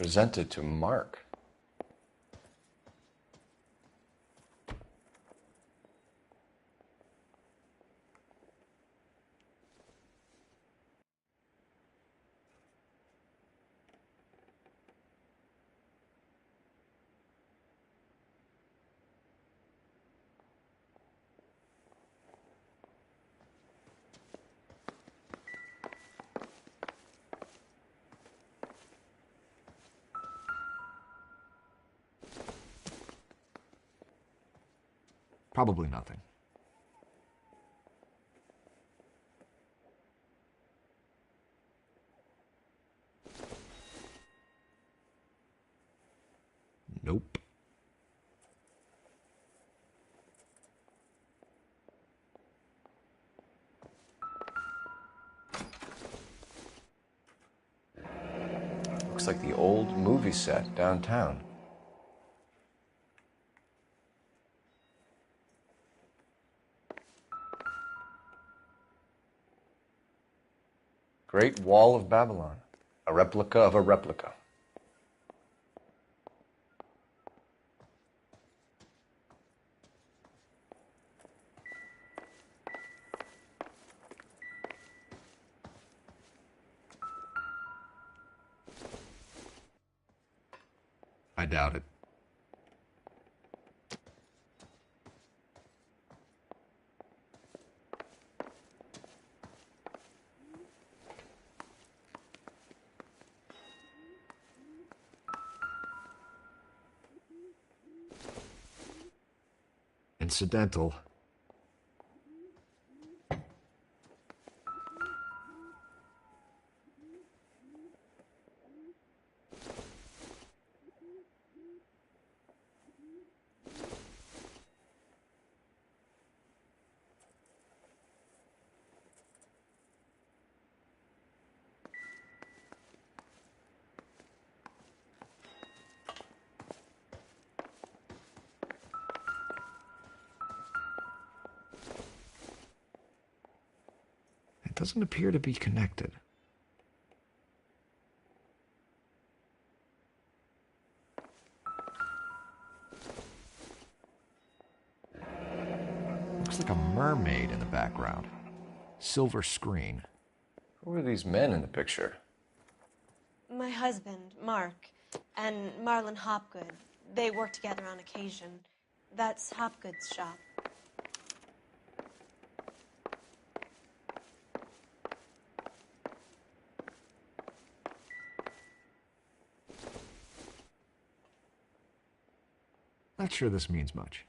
Presented to Mark. Probably nothing. Nope. Looks like the old movie set downtown. Great Wall of Babylon. A replica of a replica. I doubt it. Incidental. It doesn't appear to be connected. Looks like a mermaid in the background. Silver screen. Who are these men in the picture? My husband, Mark, and Marlon Hopgood. They work together on occasion. That's Hopgood's shop. Not sure this means much.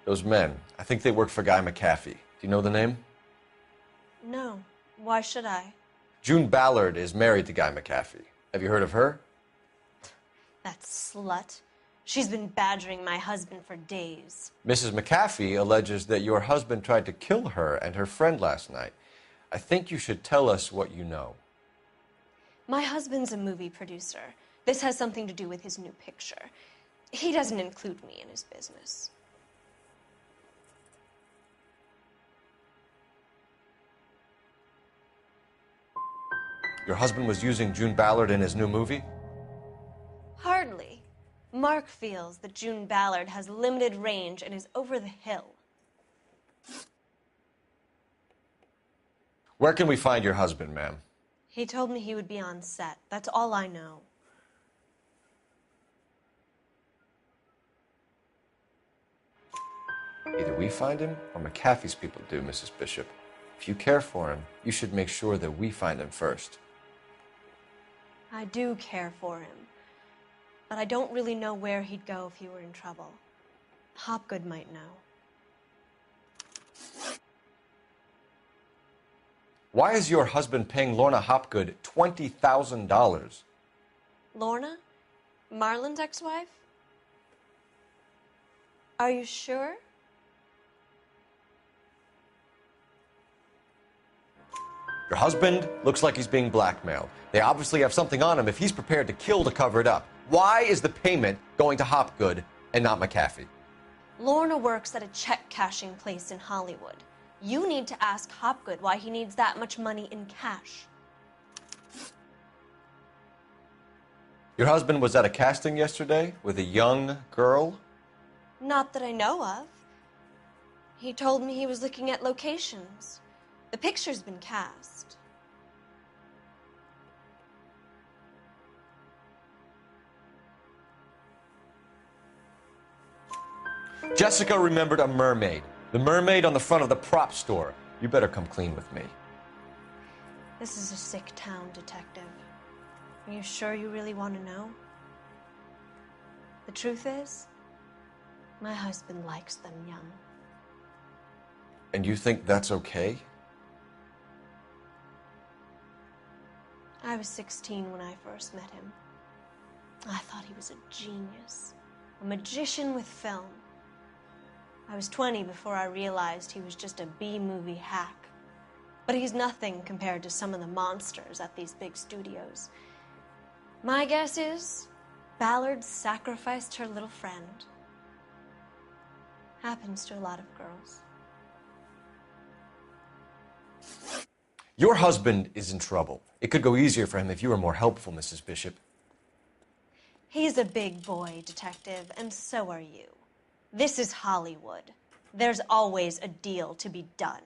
Those men, I think they work for Guy McAfee. Do you know the name? No. Why should I? June Ballard is married to Guy McAfee. Have you heard of her? That slut. She's been badgering my husband for days. Mrs. McAfee alleges that your husband tried to kill her and her friend last night. I think you should tell us what you know. My husband's a movie producer. This has something to do with his new picture. He doesn't include me in his business. Your husband was using June Ballard in his new movie? Hardly. Mark feels that June Ballard has limited range and is over the hill. Where can we find your husband, ma'am? He told me he would be on set. That's all I know. Either we find him or McAfee's people do, Mrs. Bishop. If you care for him, you should make sure that we find him first. I do care for him. but I don't really know where he'd go if he were in trouble. Hopgood might know. Why is your husband paying Lorna Hopgood $20,000? Lorna? Marlon's ex-wife? Are you sure? Your husband looks like he's being blackmailed. They obviously have something on him if he's prepared to kill to cover it up. Why is the payment going to Hopgood and not McAfee? Lorna works at a check-cashing place in Hollywood. You need to ask Hopgood why he needs that much money in cash. Your husband was at a casting yesterday with a young girl? Not that I know of. He told me he was looking at locations. The picture's been cast. Jessica remembered a mermaid. The mermaid on the front of the prop store. You better come clean with me. This is a sick town, Detective. Are you sure you really want to know? The truth is, my husband likes them young. And you think that's okay? I was 16 when I first met him. I thought he was a genius, a magician with film. I was 20 before I realized he was just a B-movie hack. But he's nothing compared to some of the monsters at these big studios. My guess is Ballard sacrificed her little friend. Happens to a lot of girls. Your husband is in trouble. It could go easier for him if you were more helpful, Mrs. Bishop. He's a big boy, Detective, and so are you. This is Hollywood. There's always a deal to be done.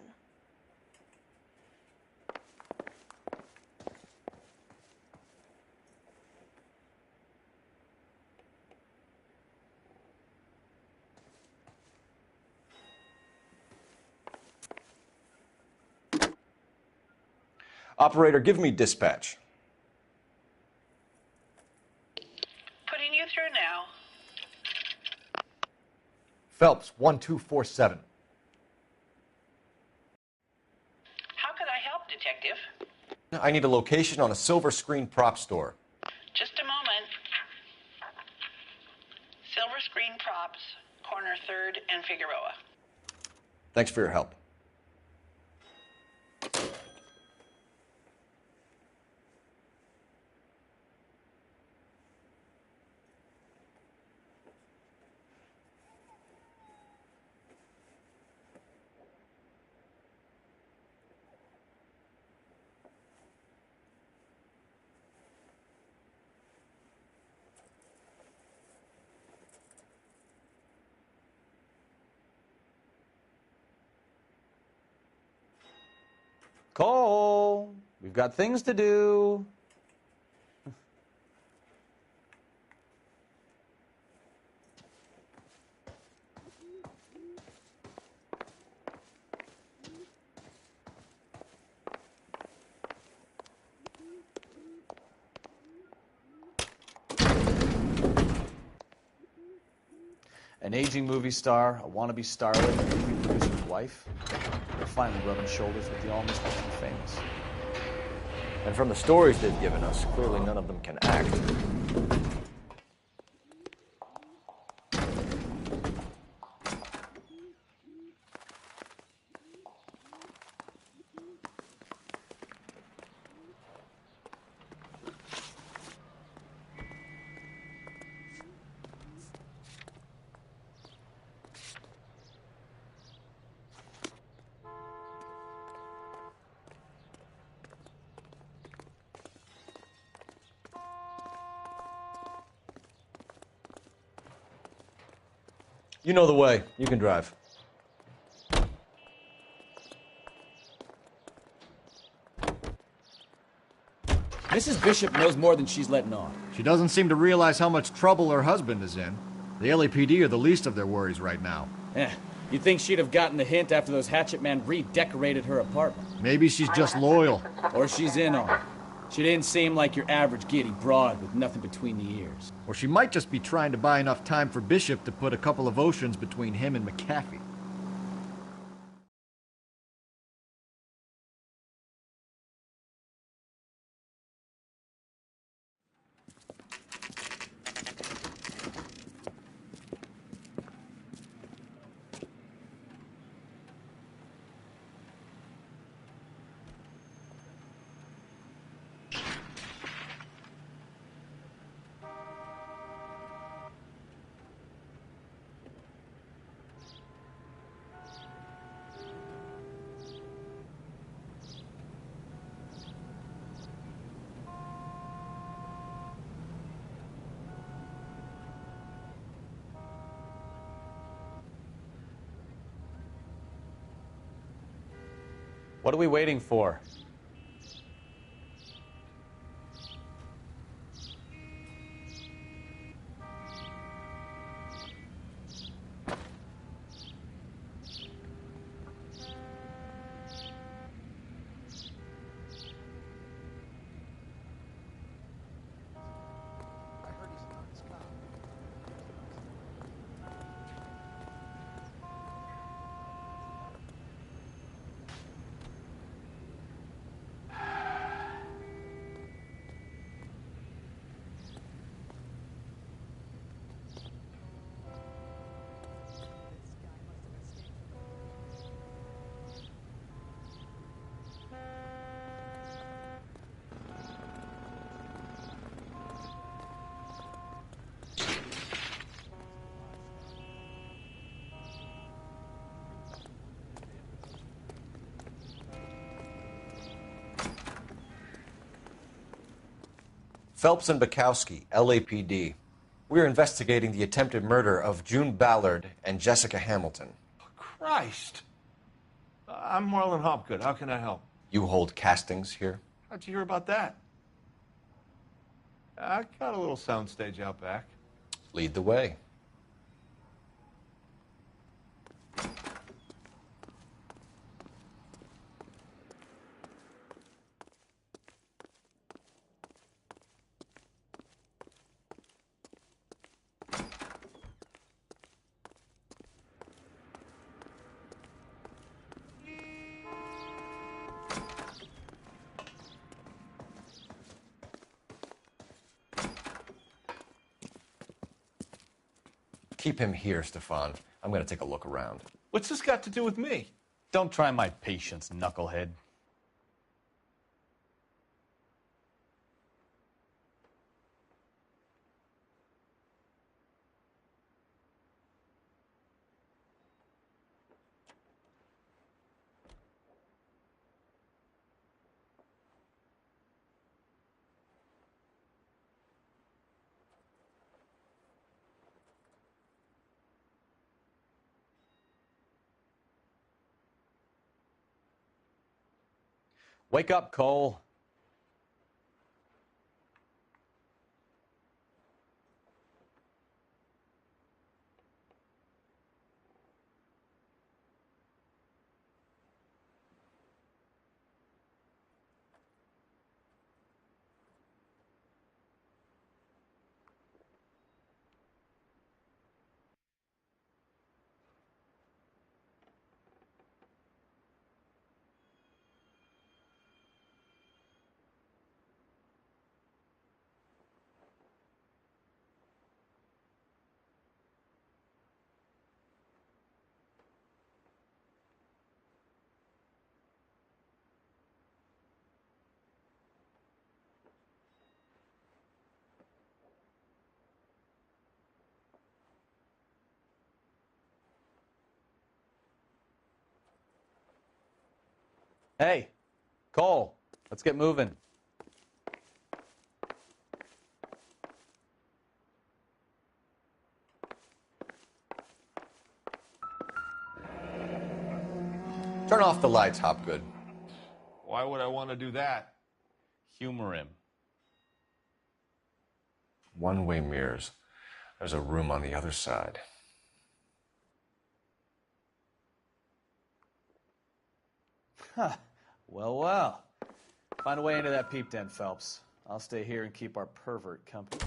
Operator, give me dispatch. Putting you through now. Phelps, 1247. How could I help, Detective? I need a location on a silver screen prop store. Just a moment. Silver Screen Props, corner 3rd and Figueroa. Thanks for your help. Cole, we've got things to do. An aging movie star, a wannabe starlet, a movie producer's wife. They're finally rubbing shoulders with the almost famous. And from the stories they've given us, clearly none of them can act. You know the way. You can drive. Mrs. Bishop knows more than she's letting on. She doesn't seem to realize how much trouble her husband is in. The LAPD are the least of their worries right now. You'd think she'd have gotten the hint after those hatchet men redecorated her apartment. Maybe she's just loyal. Or she's in on it. She didn't seem like your average giddy broad with nothing between the ears. Or she might just be trying to buy enough time for Bishop to put a couple of oceans between him and McAfee. What are we waiting for? Phelps and Bukowski, LAPD. We're investigating the attempted murder of June Ballard and Jessica Hamilton. Christ. I'm Marlon Hopgood. How can I help? You hold castings here? How'd you hear about that? I got a little soundstage out back. Lead the way. Keep him here, Stefan. I'm going to take a look around. What's this got to do with me? Don't try my patience, knucklehead. Wake up, Cole. Hey, Cole, let's get moving. Turn off the lights, Hopgood. Why would I want to do that? Humor him. One-way mirrors. There's a room on the other side. Huh. Well, well. Find a way into that peep den, Phelps. I'll stay here and keep our pervert company.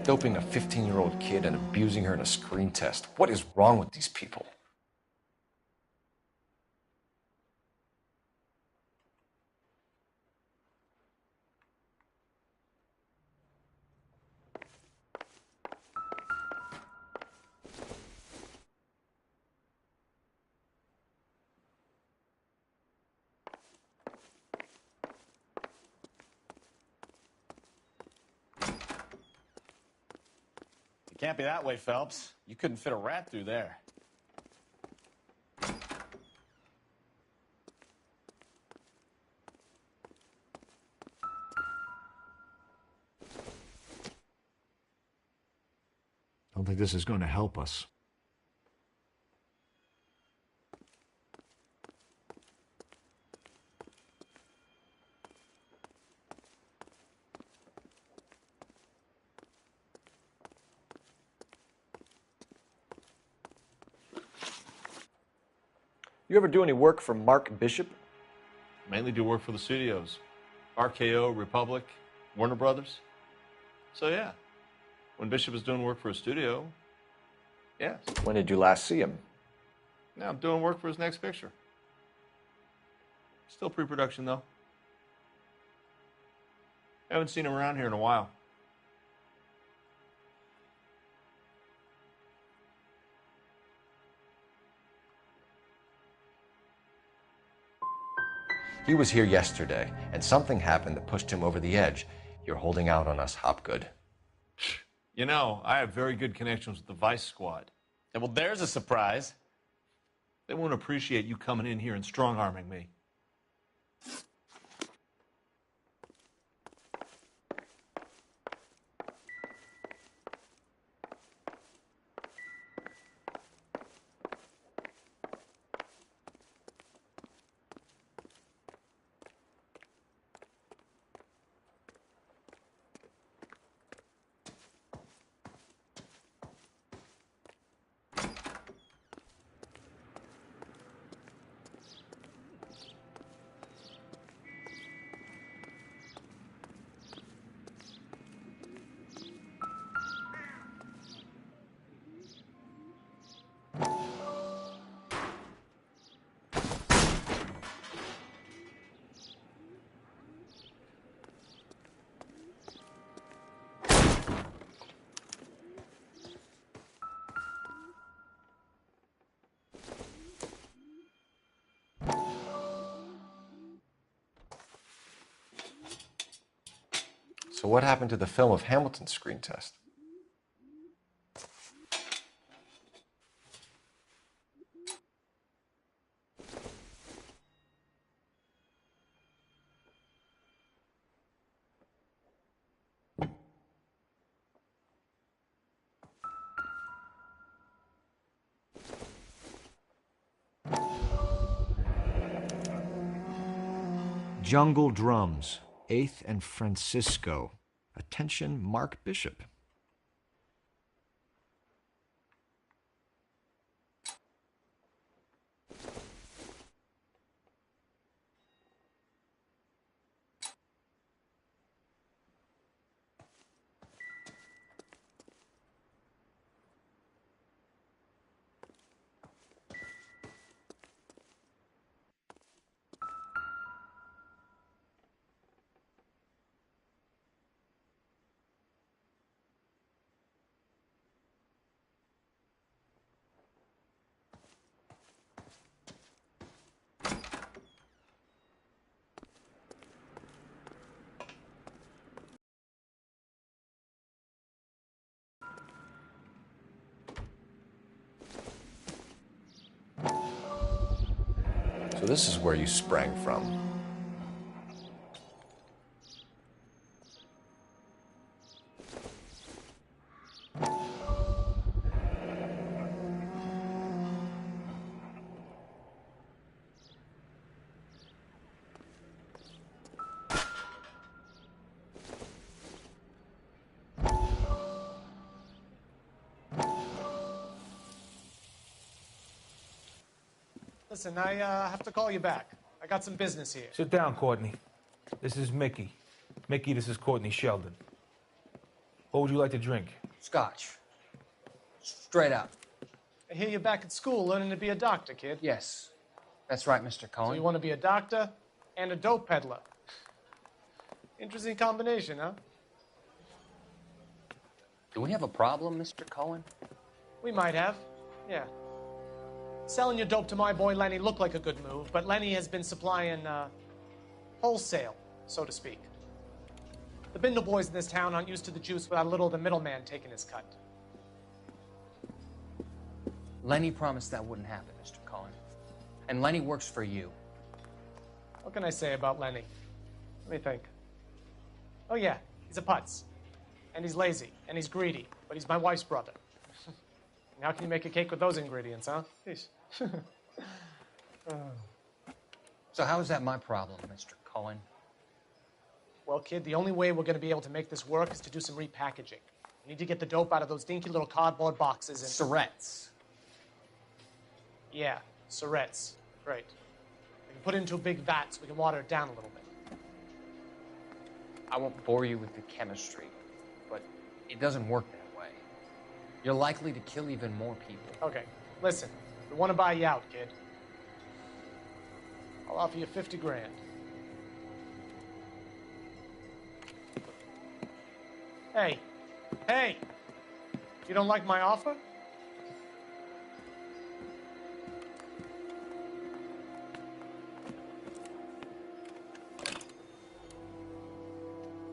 Doping a 15-year-old kid and abusing her in a screen test. What is wrong with these people? It can't be that way, Phelps. You couldn't fit a rat through there. Don't think this is going to help us. You ever do any work for Mark Bishop? Mainly do work for the studios. RKO, Republic, Warner Brothers. So yeah, when Bishop is doing work for a studio, yes. When did you last see him? Now I'm doing work for his next picture. Still pre-production though. Haven't seen him around here in a while. He was here yesterday, and something happened that pushed him over the edge. You're holding out on us, Hopgood. You know, I have very good connections with the Vice Squad. Yeah, well, there's a surprise. They won't appreciate you coming in here and strong-arming me. So what happened to the film of Hamilton's screen test? Jungle Drums, 8th and Francisco. Attention, Mark Bishop. So this is where you sprang from. Listen, I have to call you back. I got some business here. Sit down, Courtney. This is Mickey. Mickey, this is Courtney Sheldon. What would you like to drink? Scotch. Straight up. I hear you're back at school learning to be a doctor, kid. Yes. That's right, Mr. Cohen. So you want to be a doctor and a dope peddler. Interesting combination, huh? Do we have a problem, Mr. Cohen? We might have, yeah. Selling your dope to my boy Lenny looked like a good move, but Lenny has been supplying, wholesale, so to speak. The Bindle boys in this town aren't used to the juice without a little of the middleman taking his cut. Lenny promised that wouldn't happen, Mr. Cohen. And Lenny works for you. What can I say about Lenny? Let me think. Oh yeah, he's a putz. And he's lazy, and he's greedy, but he's my wife's brother. And how can you make a cake with those ingredients, huh? Jeez. So how is that my problem, Mr. Cohen? Well, kid, the only way we're going to be able to make this work is to do some repackaging. We need to get the dope out of those dinky little cardboard boxes and... Surrettes. Yeah, Surrettes. Great. We can put it into a big vat so we can water it down a little bit. I won't bore you with the chemistry, but it doesn't work that way. You're likely to kill even more people. Okay, listen. We want to buy you out, kid. I'll offer you 50 grand. Hey. Hey! You don't like my offer?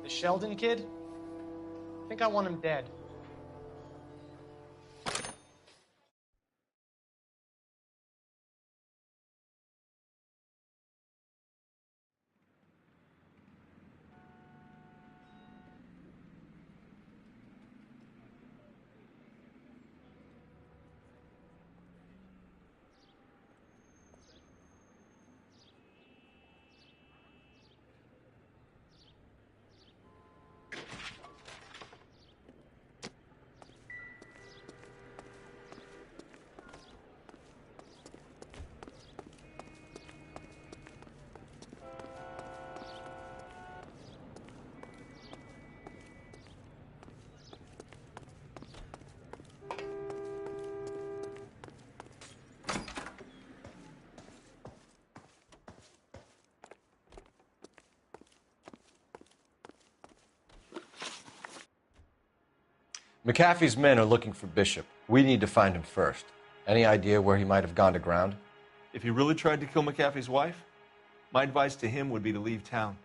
The Sheldon kid? I think I want him dead. McAfee's men are looking for Bishop. We need to find him first. Any idea where he might have gone to ground? If he really tried to kill McAfee's wife, my advice to him would be to leave town.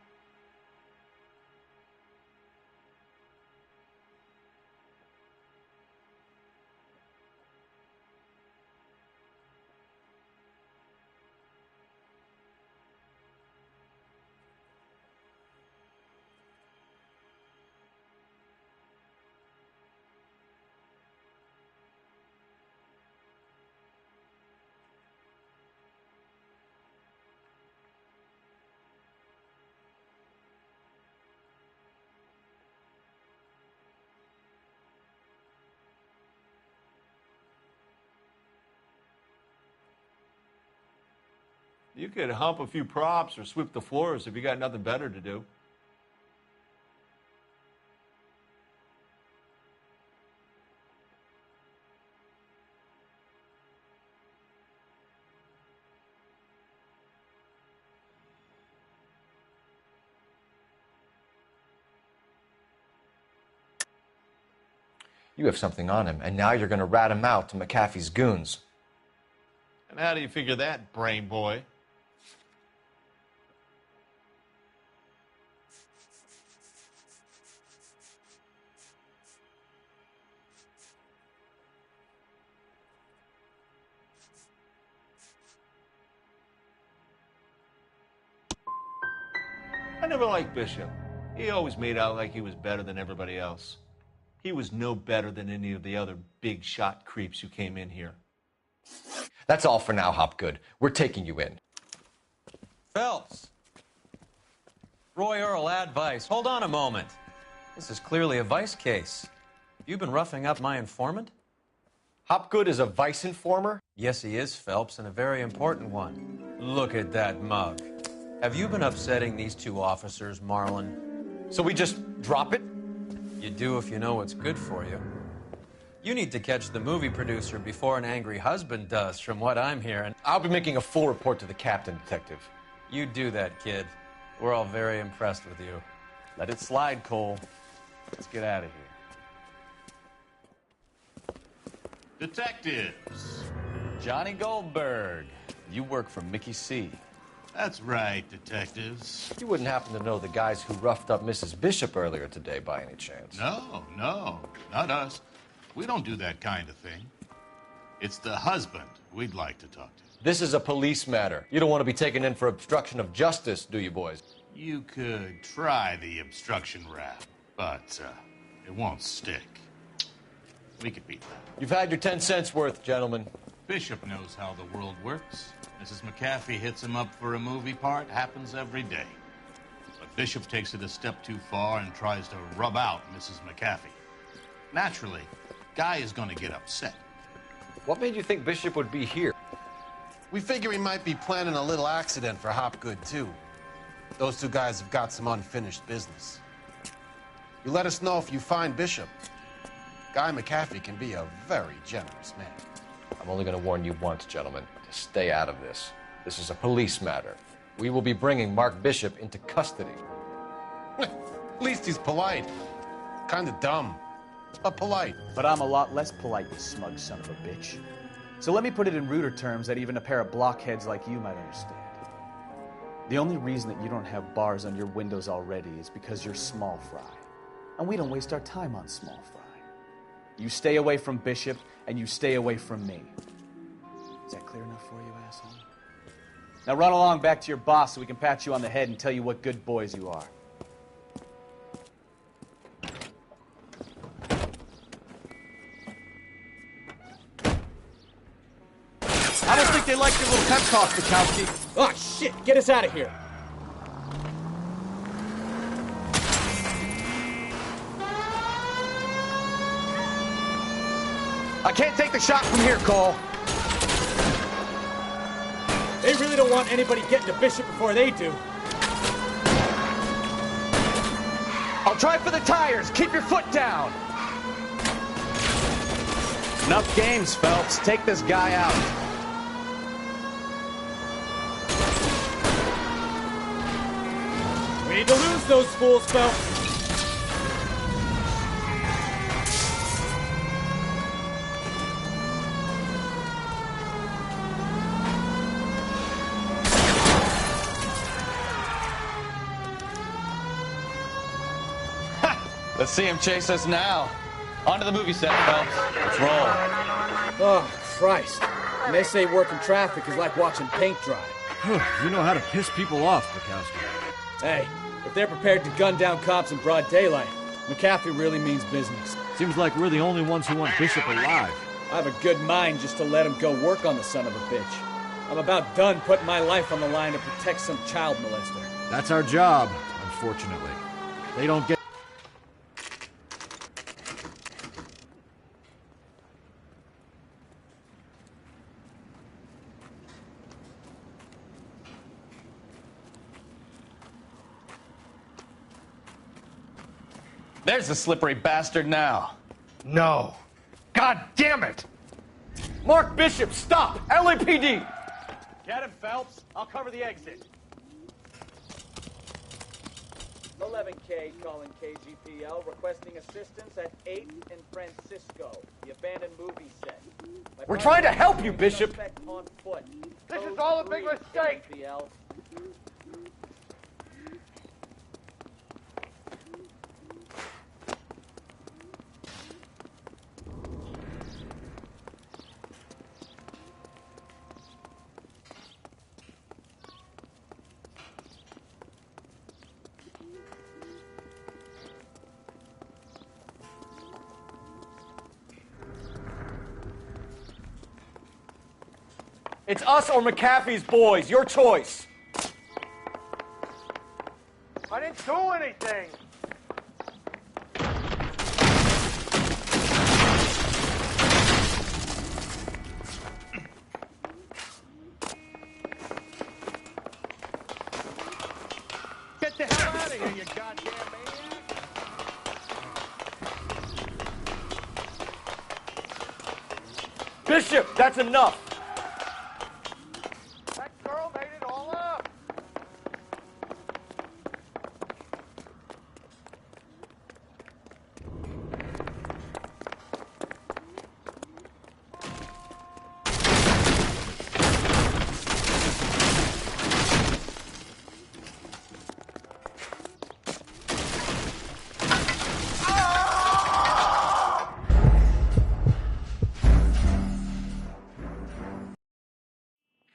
You could hump a few props or sweep the floors if you got nothing better to do. You have something on him, and now you're going to rat him out to McAfee's goons. And how do you figure that, brain boy? I never liked Bishop. He always made out like he was better than everybody else. He was no better than any of the other big shot creeps who came in here. That's all for now, Hopgood. We're taking you in. Phelps. Roy Earl, ad vice. Hold on a moment. This is clearly a vice case. You've been roughing up my informant? Hopgood is a vice informer? Yes, he is, Phelps, and a very important one. Look at that mug. Have you been upsetting these two officers, Marlon? So we just drop it? You do if you know what's good for you. You need to catch the movie producer before an angry husband does, from what I'm hearing. I'll be making a full report to the captain, Detective. You do that, kid. We're all very impressed with you. Let it slide, Cole. Let's get out of here. Detectives. Johnny Goldberg. You work for Mickey C. That's right, detectives. You wouldn't happen to know the guys who roughed up Mrs. Bishop earlier today by any chance? No, not us. We don't do that kind of thing. It's the husband we'd like to talk to. This is a police matter. You don't want to be taken in for obstruction of justice, do you, boys? You could try the obstruction rap, but it won't stick. We could beat that. You've had your 10 cents worth, gentlemen. Bishop knows how the world works. Mrs. McAfee hits him up for a movie part. Happens every day. But Bishop takes it a step too far and tries to rub out Mrs. McAfee. Naturally, Guy is going to get upset. What made you think Bishop would be here? We figure he might be planning a little accident for Hopgood, too. Those two guys have got some unfinished business. You let us know if you find Bishop. Guy McAfee can be a very generous man. I'm only going to warn you once, gentlemen, to stay out of this. This is a police matter. We will be bringing Mark Bishop into custody. At least he's polite. Kind of dumb, but polite. But I'm a lot less polite, you smug son of a bitch. So let me put it in ruder terms that even a pair of blockheads like you might understand. The only reason that you don't have bars on your windows already is because you're small fry. And we don't waste our time on small fry. You stay away from Bishop, and you stay away from me. Is that clear enough for you, asshole? Now run along back to your boss so we can pat you on the head and tell you what good boys you are. I don't think they like your little pep talk, Bukowski. Oh, shit! Get us out of here! I can't take the shot from here, Cole. They really don't want anybody getting to Bishop before they do. I'll try for the tires. Keep your foot down. Enough games, Phelps. Take this guy out. We need to lose those fools, Phelps. Let's see him chase us now. On to the movie set, Phelps. Let's roll. Oh, Christ. And they say working traffic is like watching paint dry. You know how to piss people off, Bukowski. Hey, if they're prepared to gun down cops in broad daylight, McAfee really means business. Seems like we're the only ones who want Bishop alive. I have a good mind just to let him go work on the son of a bitch. I'm about done putting my life on the line to protect some child molester. That's our job, unfortunately. They don't get... There's the slippery bastard now. No. God damn it! Mark Bishop, stop! LAPD! Get him, Phelps. I'll cover the exit. 11K calling KGPL, requesting assistance at 8th and Francisco, the abandoned movie set. We're trying to help you, Bishop. On foot. This is all a big mistake! KGPL. It's us or McAfee's boys. Your choice. I didn't do anything! Bishop, that's enough. That girl made it all up.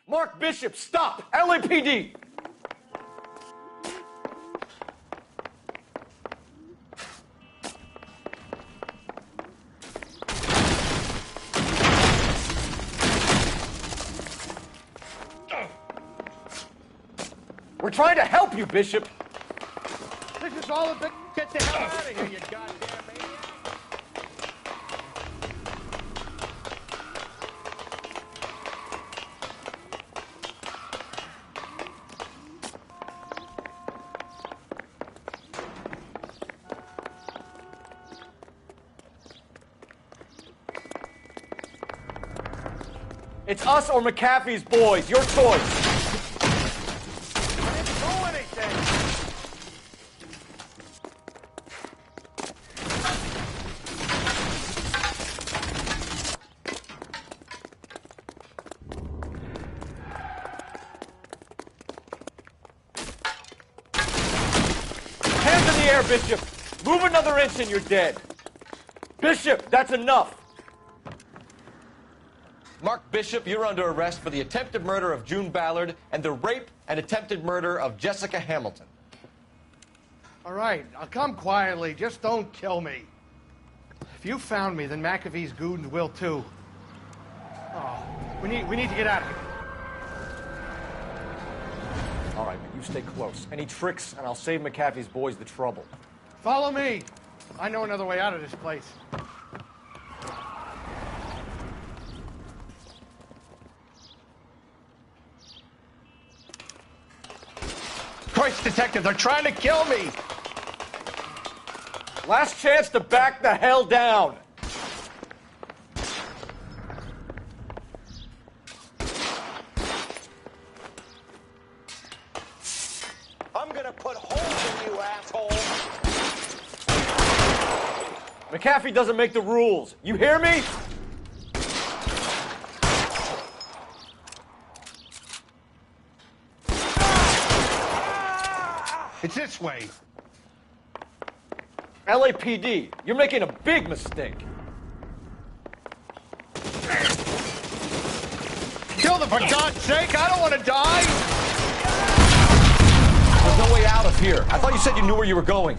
Mark Bishop, stop! LAPD! We're trying to help you, Bishop. This is all a bit. Get the hell out of here, you goddamn maniac. It's us or McAfee's boys. Your choice. I didn't do anything. Hands in the air, Bishop. Move another inch and you're dead. Bishop, that's enough. Mark Bishop, you're under arrest for the attempted murder of June Ballard and the rape and attempted murder of Jessica Hamilton. All right, I'll come quietly. Just don't kill me. If you found me, then McAfee's goons will too. Oh, we need to get out of here. All right, but you stay close. Any tricks, and I'll save McAfee's boys the trouble. Follow me. I know another way out of this place. Christ, detective, they're trying to kill me. Last chance to back the hell down. I'm gonna put holes in you, asshole. McAfee doesn't make the rules. You hear me? It's this way. LAPD, you're making a big mistake. Kill them, for God's sake! I don't want to die! There's no way out of here. I thought you said you knew where you were going.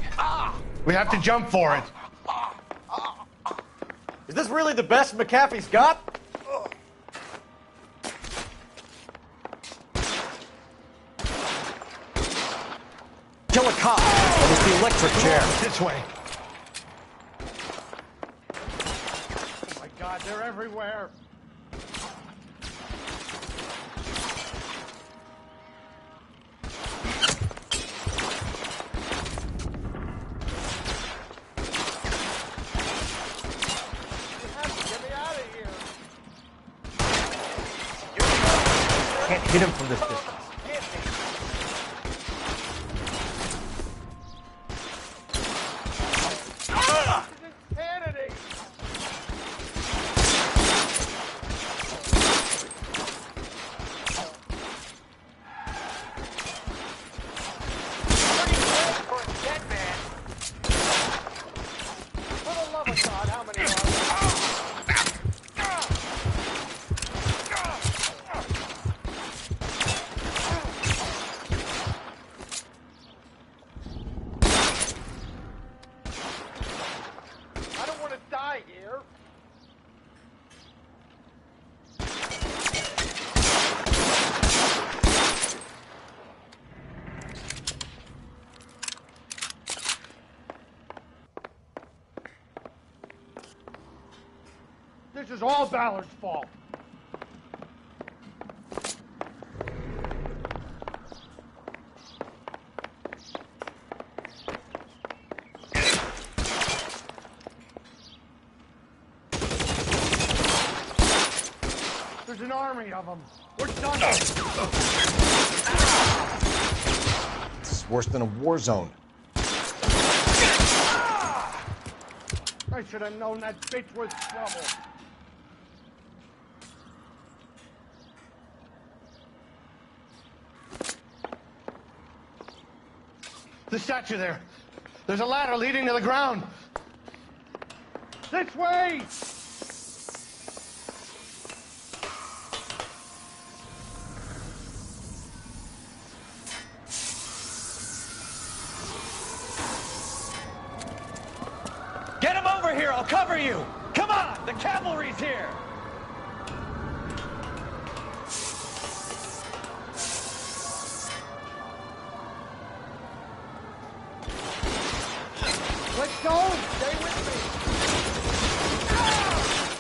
We have to jump for it. Is this really the best McAfee's got? Kill a cop with the electric chair. This way. Oh my God, they're everywhere. Can't hit him from this distance. This is all Ballard's fault. There's an army of them. We're done. This is worse than a war zone. I should have known that bitch was trouble. The statue there. There's a ladder leading to the ground. This way! Get him over here! I'll cover you! Come on! The cavalry's here! Let's go! Stay with me!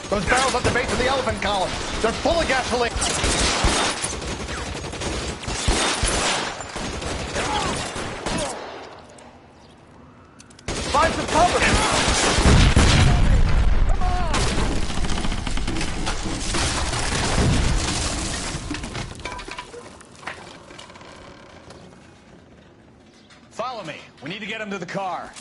Those barrels at the base of the elephant column. They're full of gasoline. Find some cover! Follow me. We need to get him to the car.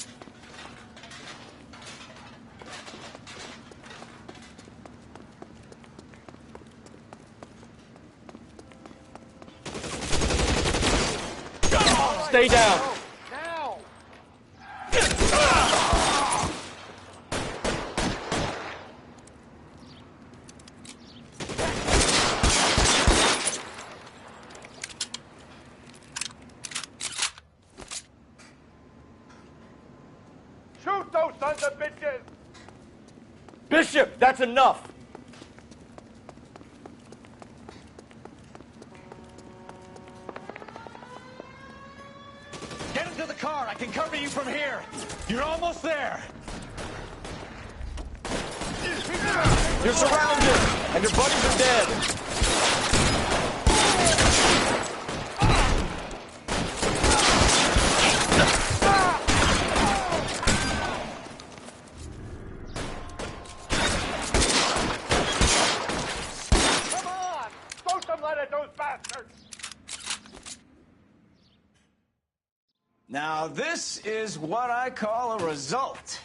Stay down. Now! Shoot those sons of bitches! Bishop, that's enough! Get into the car. I can cover you from here. You're almost there. You're surrounded, and your buddies are dead. Come on! Throw some lead at those bastards! Now, this is what I call a result.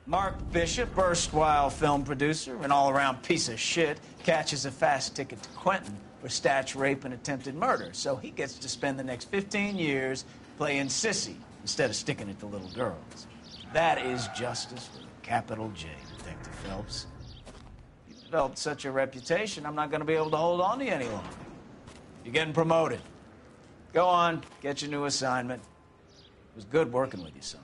Mark Bishop, erstwhile film producer and all-around piece of shit, catches a fast ticket to Quentin for statch rape and attempted murder. So he gets to spend the next 15 years playing sissy instead of sticking it to little girls. That is justice with a capital J, Detective Phelps. You've developed such a reputation, I'm not going to be able to hold on to you any longer. You're getting promoted. Go on, get your new assignment. It was good working with you, son.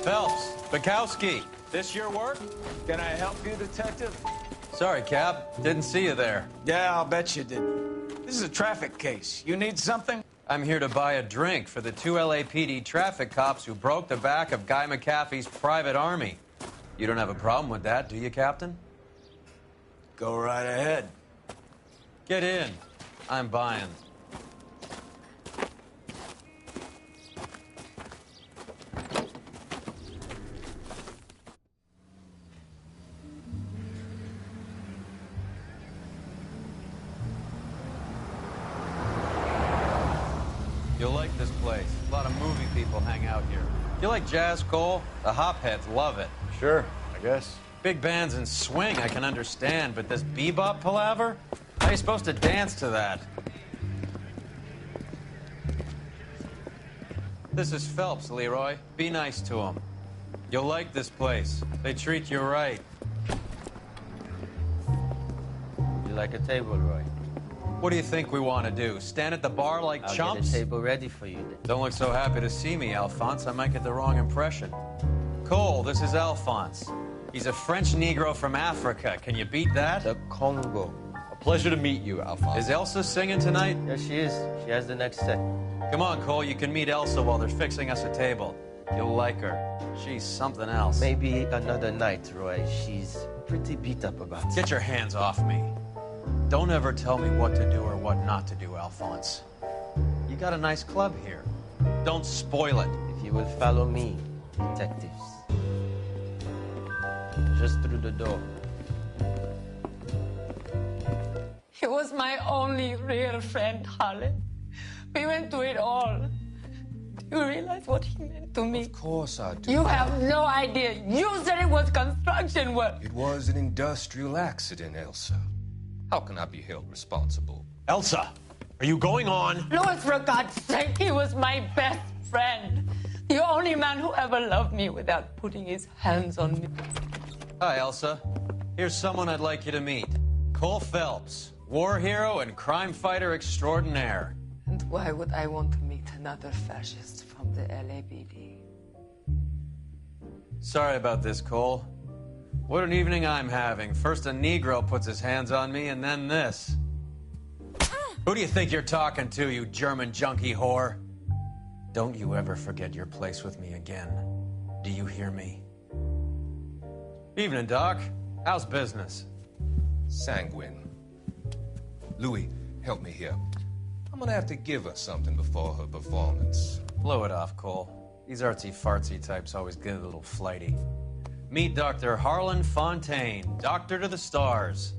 Phelps, Bukowski, this your work? Can I help you, Detective? Sorry, Cap. Didn't see you there. Yeah, I'll bet you did. This is a traffic case. You need something? I'm here to buy a drink for the 2 LAPD traffic cops who broke the back of Guy McAfee's private army. You don't have a problem with that, do you, Captain? Go right ahead. Get in. I'm buying. You'll like this place. A lot of movie people hang out here. You like jazz, Cole? The hopheads love it. Sure, I guess. Big bands and swing I can understand, but this bebop palaver? How are you supposed to dance to that? This is Phelps, Leroy. Be nice to him. You'll like this place. They treat you right. You like a table, Roy? What do you think we want to do? Stand at the bar like I'll chumps? get a table ready for you then. Don't look so happy to see me, Alphonse. I might get the wrong impression. Cole, this is Alphonse. He's a French Negro from Africa. Can you beat that? The Congo, a Pleasure to meet you, Alphonse. Is Elsa singing tonight? Yes, she is. She has the next set. Come on, Cole. You can meet Elsa while they're fixing us a table. You'll like her. She's something else. Maybe another night, Roy. She's pretty beat up about it. Get your hands off me. Don't ever tell me what to do or what not to do, Alphonse. You got a nice club here. Don't spoil it. If you will follow me, detectives. Just through the door. He was my only real friend, Harlan. We went through it all. Do you realize what he meant to me? Of course I do. You have no idea. You said it was construction work. It was an industrial accident, Elsa. How can I be held responsible? Elsa, are you going on? Louis, for God's sake, he was my best friend. The only man who ever loved me without putting his hands on me. Hi, Elsa. Here's someone I'd like you to meet. Cole Phelps, war hero and crime fighter extraordinaire. And why would I want to meet another fascist from the LAPD? Sorry about this, Cole. What an evening I'm having. First a Negro puts his hands on me, and then this. Who do you think you're talking to, you German junkie whore? Don't you ever forget your place with me again. Do you hear me? Evening, Doc. How's business? Sanguine. Louis, help me here. I'm gonna have to give her something before her performance. Blow it off, Cole. These artsy-fartsy types always get a little flighty. Meet Dr. Harlan Fontaine, doctor to the stars.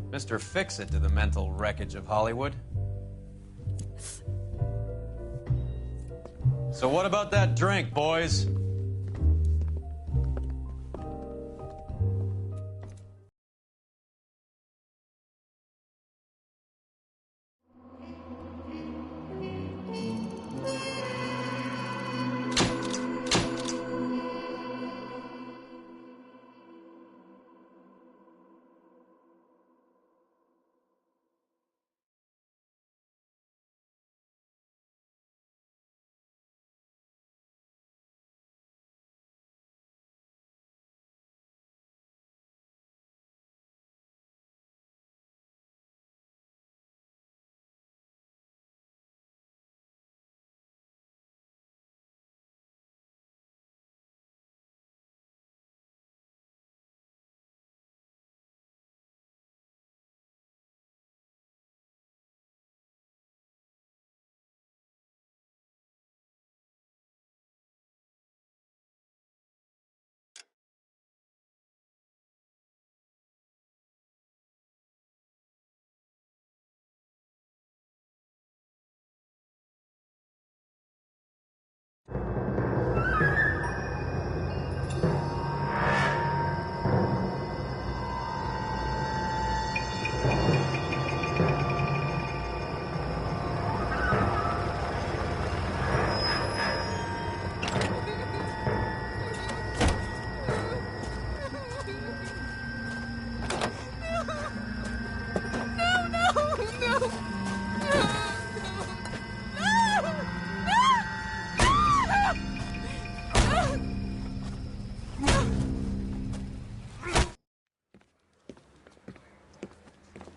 Mr. Fix-It to the mental wreckage of Hollywood. So what about that drink, boys?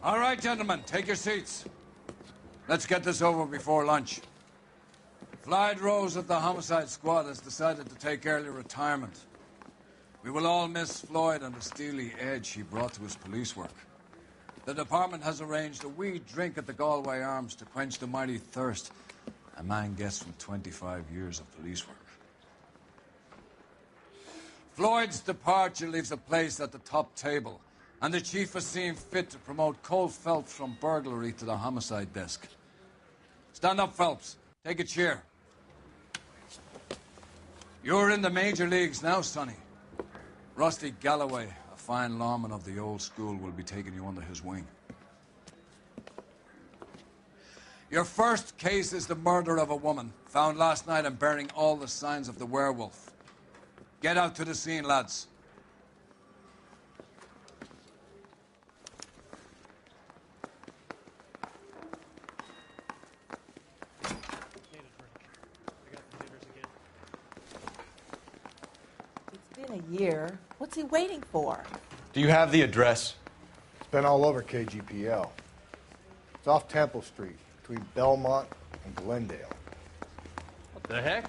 All right, gentlemen, take your seats. Let's get this over before lunch. Floyd Rose of the Homicide Squad has decided to take early retirement. We will all miss Floyd and the steely edge he brought to his police work. The department has arranged a wee drink at the Galway Arms to quench the mighty thirst a man gets from 25 years of police work. Floyd's departure leaves a place at the top table, and the chief has seen fit to promote Cole Phelps from burglary to the homicide desk. Stand up, Phelps. Take a chair. You're in the major leagues now, Sonny. Rusty Galloway, a fine lawman of the old school, will be taking you under his wing. Your first case is the murder of a woman, found last night and bearing all the signs of the werewolf. Get out to the scene, lads. It's been a year. What's he waiting for? Do you have the address? It's been all over KGPL. It's off Temple Street, between Belmont and Glendale. What the heck?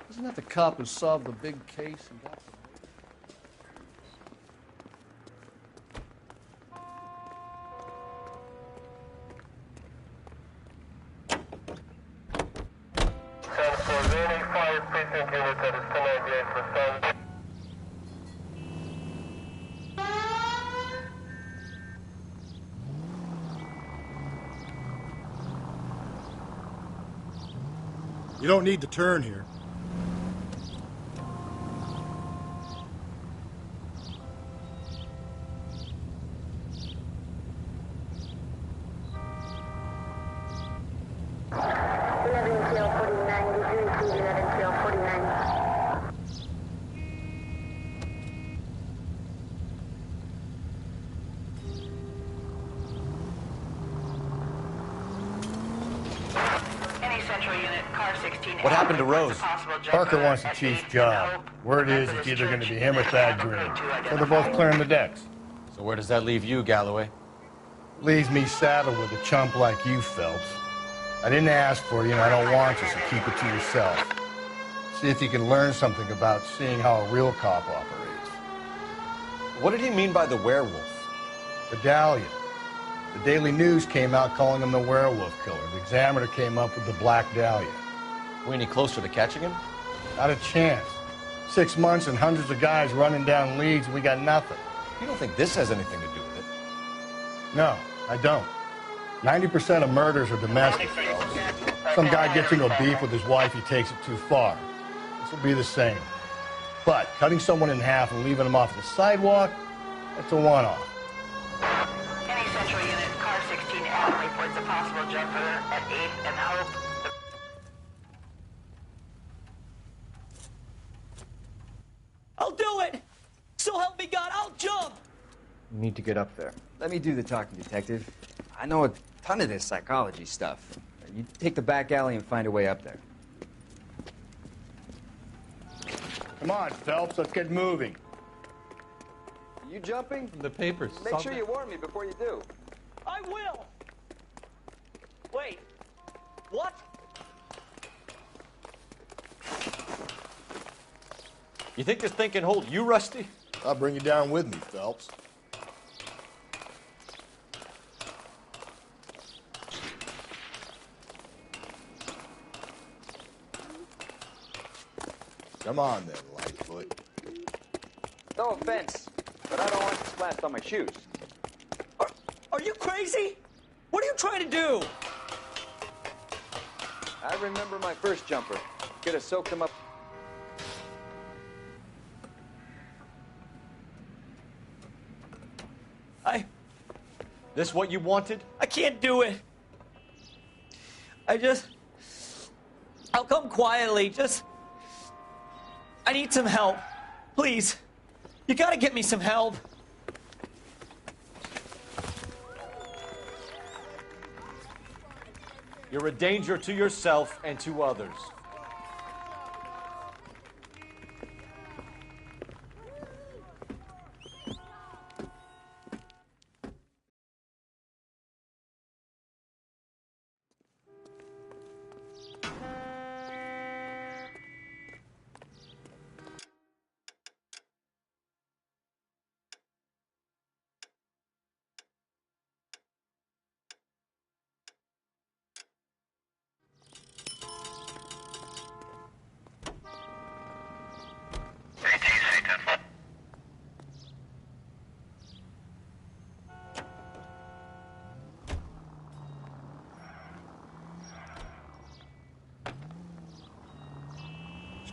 Isn't that the cop who solved the big case and got You don't need to turn here. What happened to Rose? Parker wants the chief's job. Word is it's either going to be him or Thad Green. So they're both clearing the decks. So where does that leave you, Galloway? Leaves me saddled with a chump like you, Phelps. I didn't ask for you, and I don't want you, so keep it to yourself. See if you can learn something about seeing how a real cop operates. What did he mean by the werewolf? The Dahlia. The Daily News came out calling him the werewolf killer. The Examiner came up with the Black Dahlia. We any closer to catching him? Not a chance. 6 months and hundreds of guys running down leads, and we got nothing. You don't think this has anything to do with it? No, I don't. 90% of murders are domestic, fellas. Some guy gets into a beef with his wife, he takes it too far. This will be the same. But cutting someone in half and leaving them off the sidewalk, that's a one-off. Any Central unit, car 16 Adam reports a possible jumper at 8th and Hope. I'll do it! So help me God, I'll jump! You need to get up there. Let me do the talking, detective. I know a ton of this psychology stuff. You take the back alley and find a way up there. Come on, Phelps, let's get moving. You jumping? The papers. Make sure you warn me before you do. I will! Wait, what? You think this thing can hold you, Rusty? I'll bring you down with me, Phelps. Come on then, Lightfoot. No offense, but I don't want it splashed on my shoes. Are you crazy? What are you trying to do? I remember my first jumper. Could have soaked him up. This what you wanted? I can't do it. I'll come quietly. I need some help. Please. You gotta get me some help. You're a danger to yourself and to others.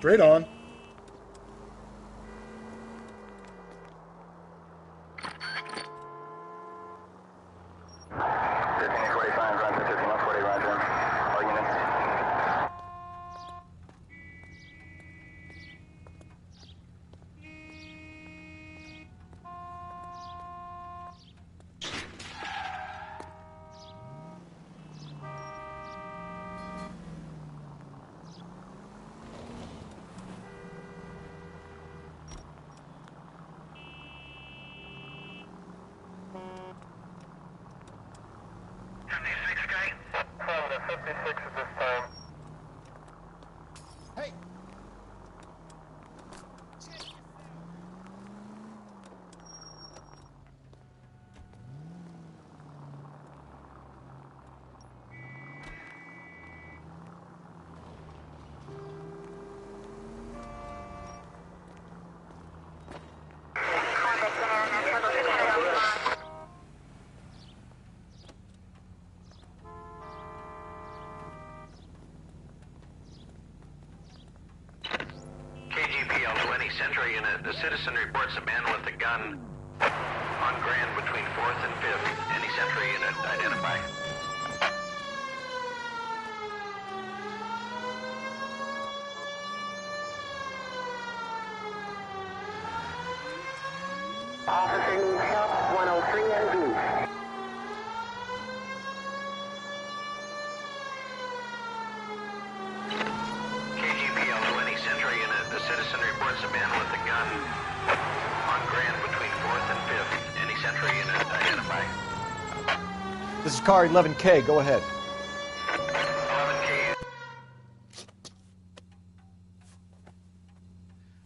Straight on. 66 at this time. Hey! KGPL to any Central unit. The citizen reports a man with a gun on Grand between 4th and 5th. Any Central unit, identify. Officer needs help, 103 and Goose. KGPL to any Central unit. The citizen reports a man with a gun on Grand between 4th and 5th. Any Central unit, identify. This is car 11K. Go ahead. 11K.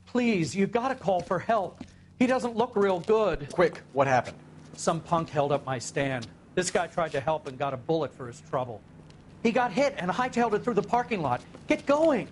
Please, you gotta call for help. He doesn't look real good. Quick, what happened? Some punk held up my stand. This guy tried to help and got a bullet for his trouble. He got hit and hightailed it through the parking lot. Get going!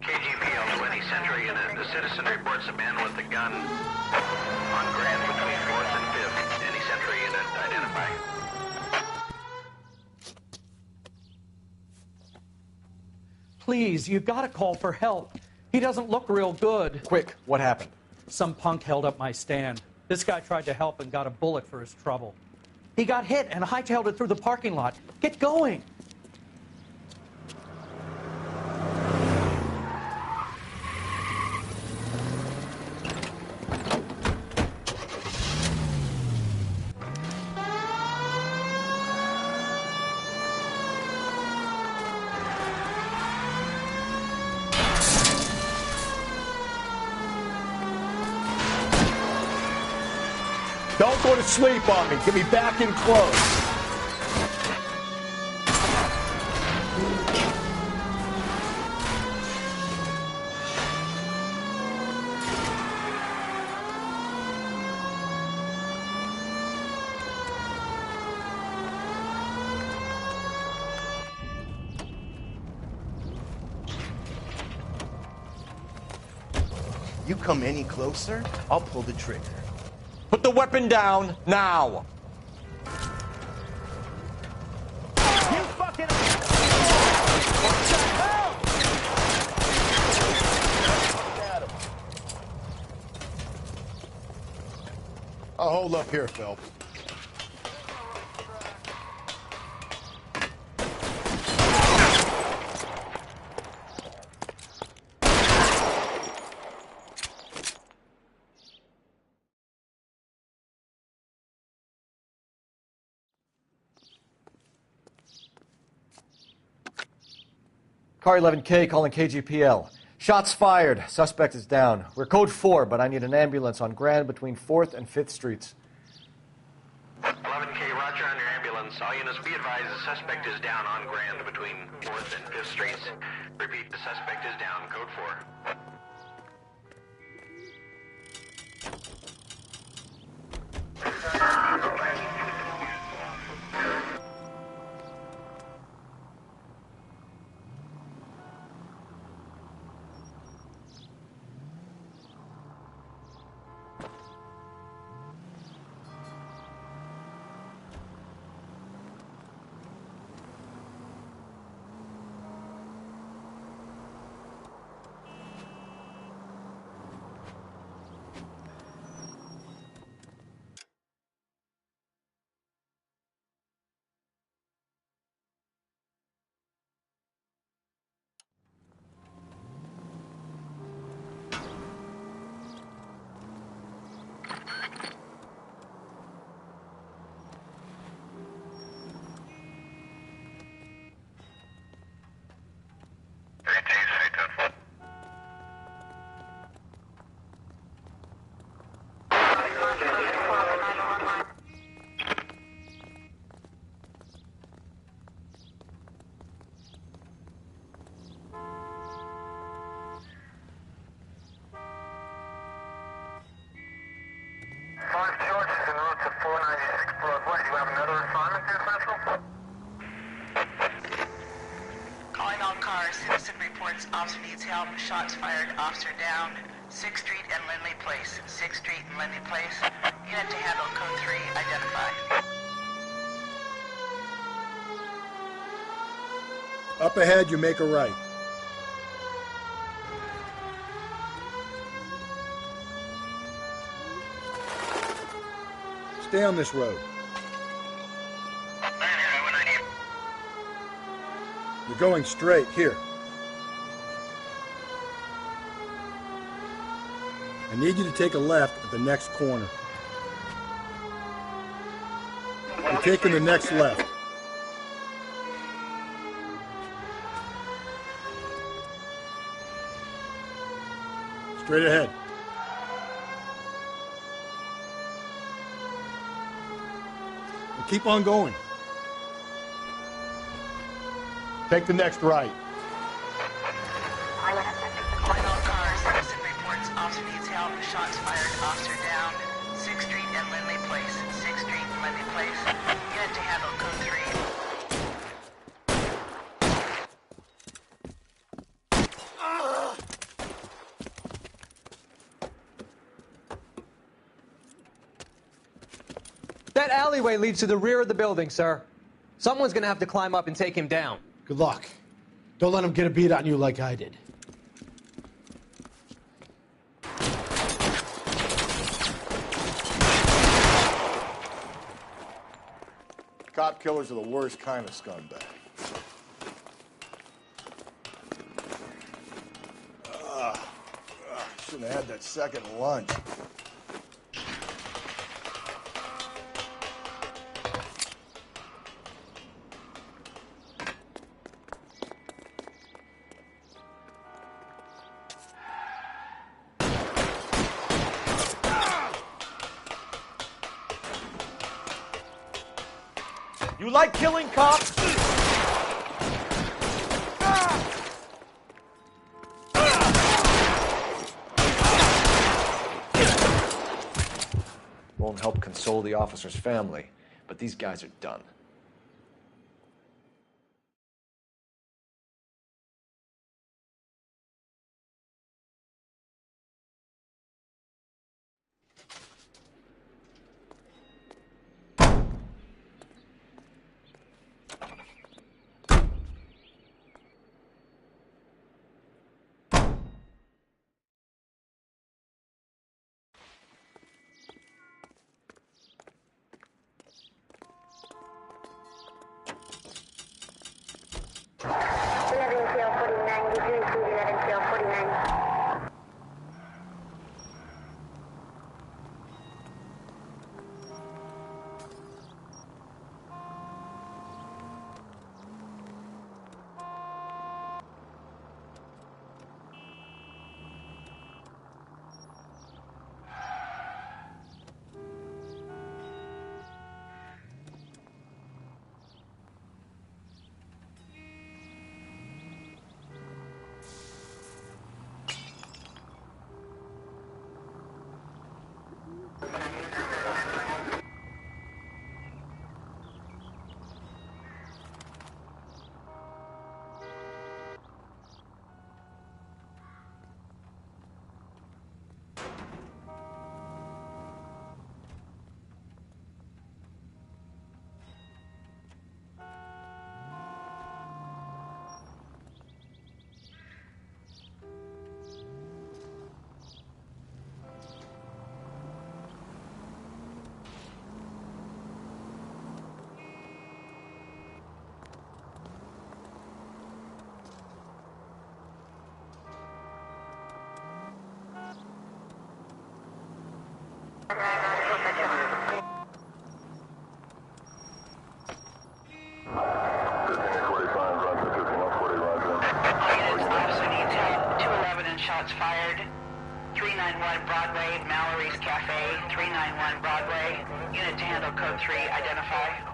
KGPL to any Central unit. The citizen reports a man with a gun on Grand between 4th and 5th. Any Central unit, identify. Please, you gotta call for help. He doesn't look real good. Quick, what happened? Some punk held up my stand. This guy tried to help and got a bullet for his trouble. He got hit and hightailed it through the parking lot. Get going! Don't go to sleep on me. Get me back in close. You come any closer, I'll pull the trigger. Put the weapon down now. You fucking... I'll hold up here, Phelps. Car 11K calling KGPL. Shots fired. Suspect is down. We're code 4, but I need an ambulance on Grand between 4th and 5th Streets. 11K, roger on your ambulance. All units be advised the suspect is down on Grand between 4th and 5th Streets. Repeat, the suspect is down, code 4. Calling all cars, citizen reports officer needs help, shots fired, officer down, 6th Street and Lindley Place. 6th Street and Lindley Place. Unit to handle code 3, identify. Up ahead, you make a right. Stay on this road. You're going straight, here. I need you to take a left at the next corner. You're taking the next left. Straight ahead. And keep on going. Take the next right. Calling all cars, citizen reports officer needs help, shots fired, officer down, 6th Street and Lindley Place. 6th Street and Lindley Place. Unit to handle code 3. That alleyway leads to the rear of the building, sir. Someone's gonna have to climb up and take him down. Good luck. Don't let him get a beat on you like I did. Cop killers are the worst kind of scumbag. Shouldn't have had that second lunch. You like killing cops? Won't help console the officer's family, but these guys are done. Shots fired. 391 Broadway, Mallory's Cafe. 391 Broadway. Unit to handle code 3. Identify.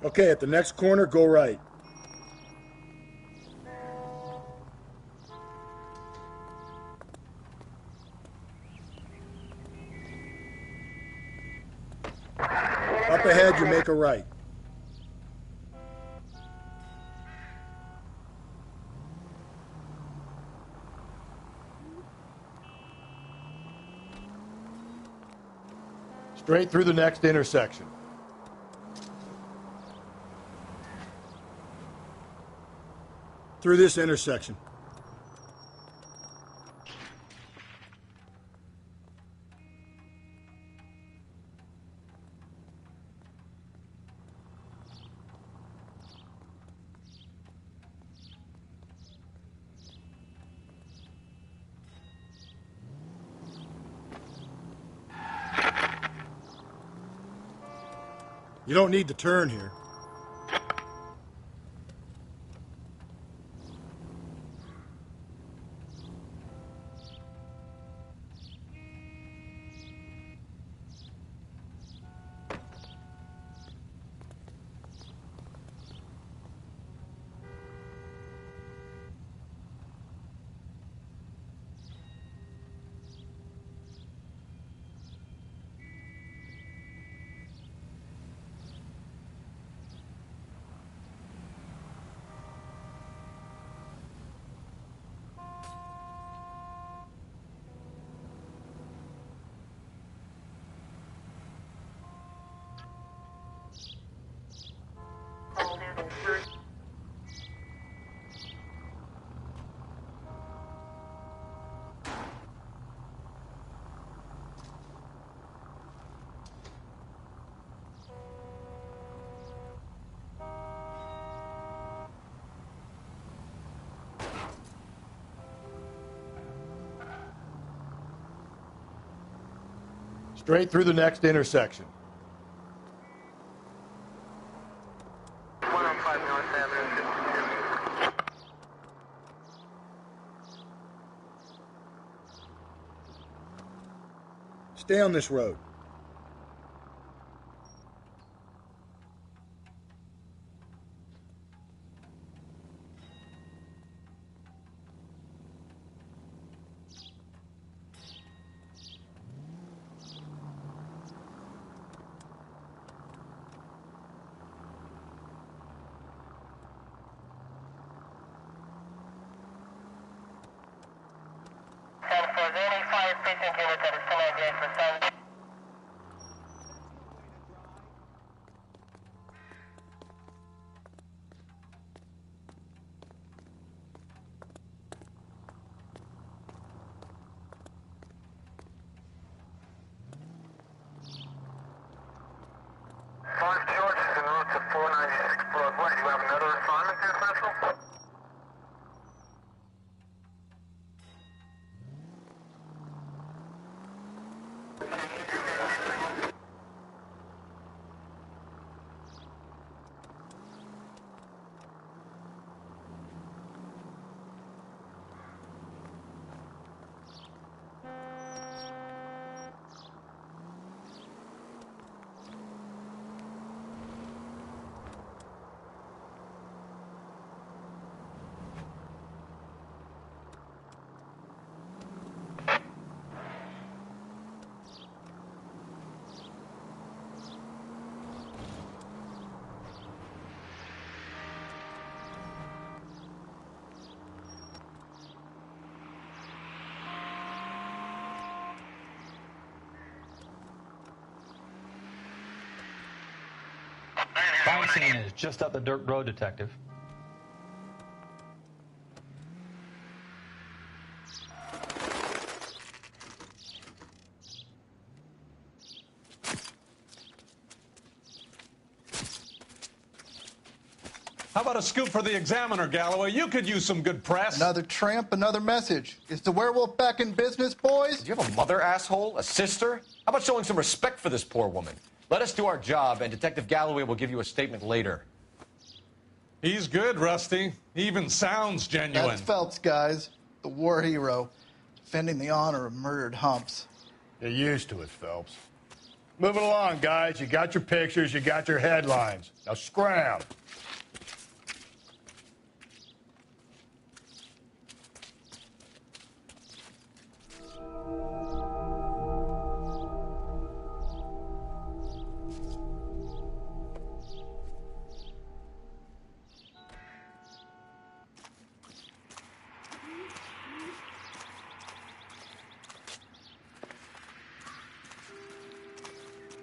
Okay, at the next corner, go right. Up ahead, you make a right. Straight through the next intersection. Through this intersection. You don't need to turn here. Straight through the next intersection. 105 North Avenue. Stay on this road. George is en route to 496 Broadway. Do you have another assignment there, Central? Crime scene is just up the dirt road, Detective. How about a scoop for the Examiner, Galloway? You could use some good press. Another tramp, another message. Is the werewolf back in business, boys? Do you have a mother, asshole? A sister? How about showing some respect for this poor woman? Let us do our job, and Detective Galloway will give you a statement later. He's good, Rusty. He even sounds genuine. That's Phelps, guys. The war hero. Defending the honor of murdered humps. You're used to it, Phelps. Moving along, guys. You got your pictures, you got your headlines. Now scram.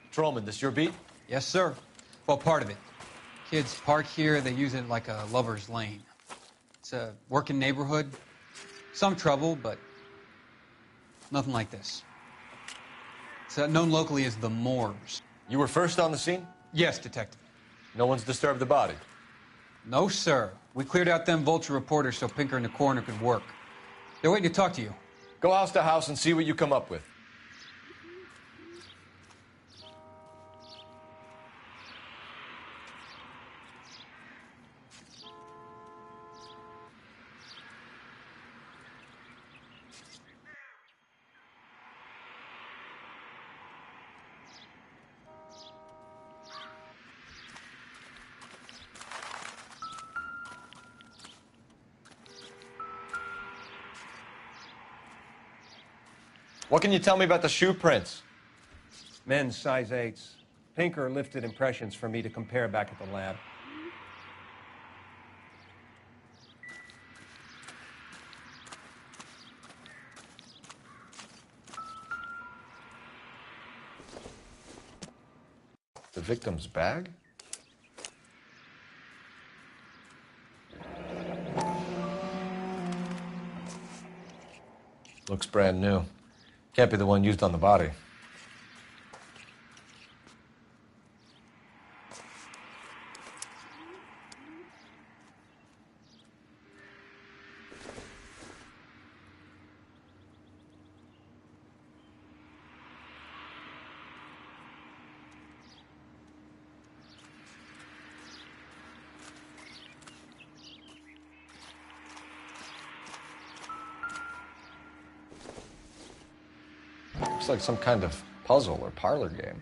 Patrolman, this your beat? Yes, sir. Well, part of it. Kids park here, they use it like a lover's lane. It's a working neighborhood. Some trouble, but nothing like this. It's known locally as the Moors. You were first on the scene? Yes, Detective. No one's disturbed the body? No, sir. We cleared out them vulture reporters so Pinker and the coroner could work. They're waiting to talk to you. Go house to house and see what you come up with. What can you tell me about the shoe prints? Men's size 8s. Pinker lifted impressions for me to compare back at the lab. The victim's bag? Looks brand new. Can't be the one used on the body. Looks like some kind of puzzle or parlor game.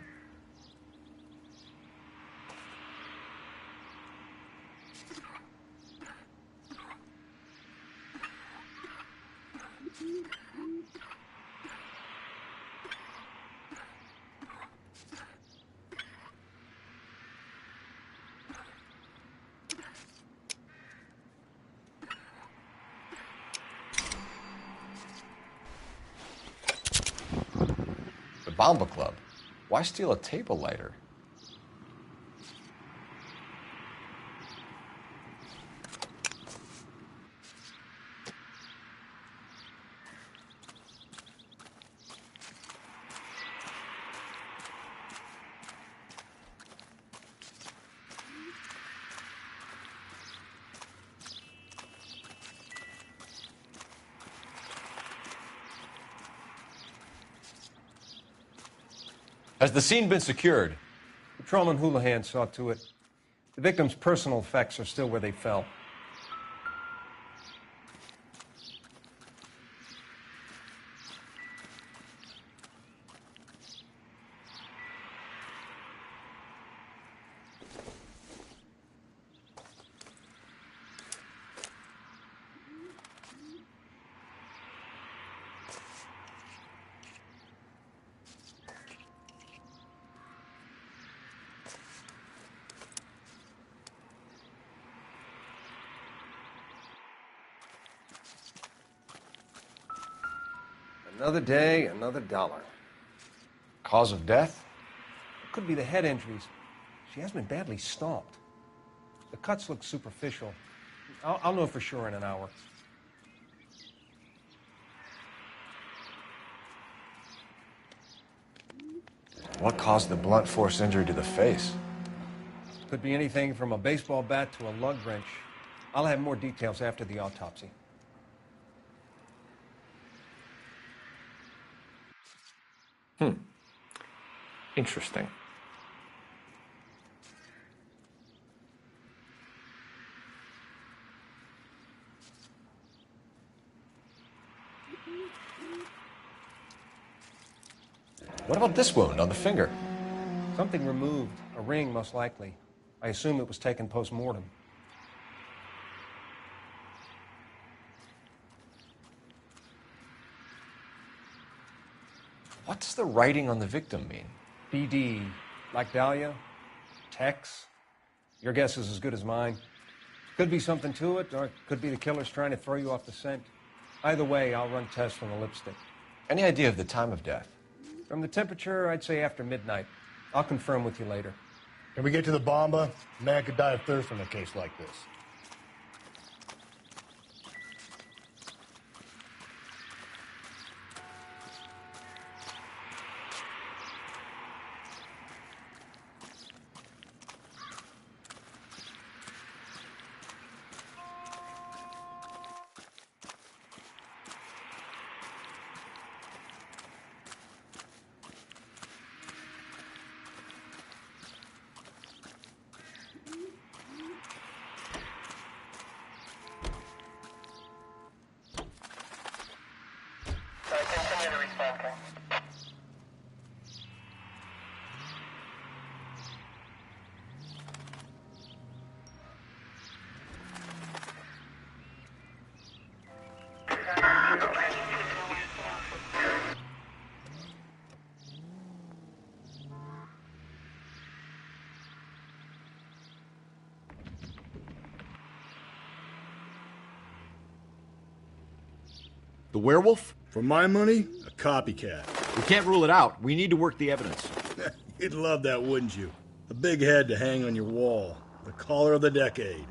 Bomba Club. Why steal a table lighter? Has the scene been secured? Patrolman Houlihan saw to it. The victim's personal effects are still where they fell. Another day, another dollar. Cause of death? It could be the head injuries. She has been badly stomped. The cuts look superficial. I'll know for sure in an hour. What caused the blunt force injury to the face? Could be anything from a baseball bat to a lug wrench. I'll have more details after the autopsy. Interesting. What about this wound on the finger? Something removed. A ring, most likely. I assume it was taken post-mortem. What's the writing on the victim mean? BD. Like Dahlia? Tex? Your guess is as good as mine. Could be something to it, or it could be the killer's trying to throw you off the scent. Either way, I'll run tests from the lipstick. Any idea of the time of death? From the temperature, I'd say after midnight. I'll confirm with you later. Can we get to the bomba? A man could die of thirst in a case like this. The werewolf? For my money, a copycat. We can't rule it out. We need to work the evidence. You'd love that, wouldn't you? A big head to hang on your wall. The caller of the decade.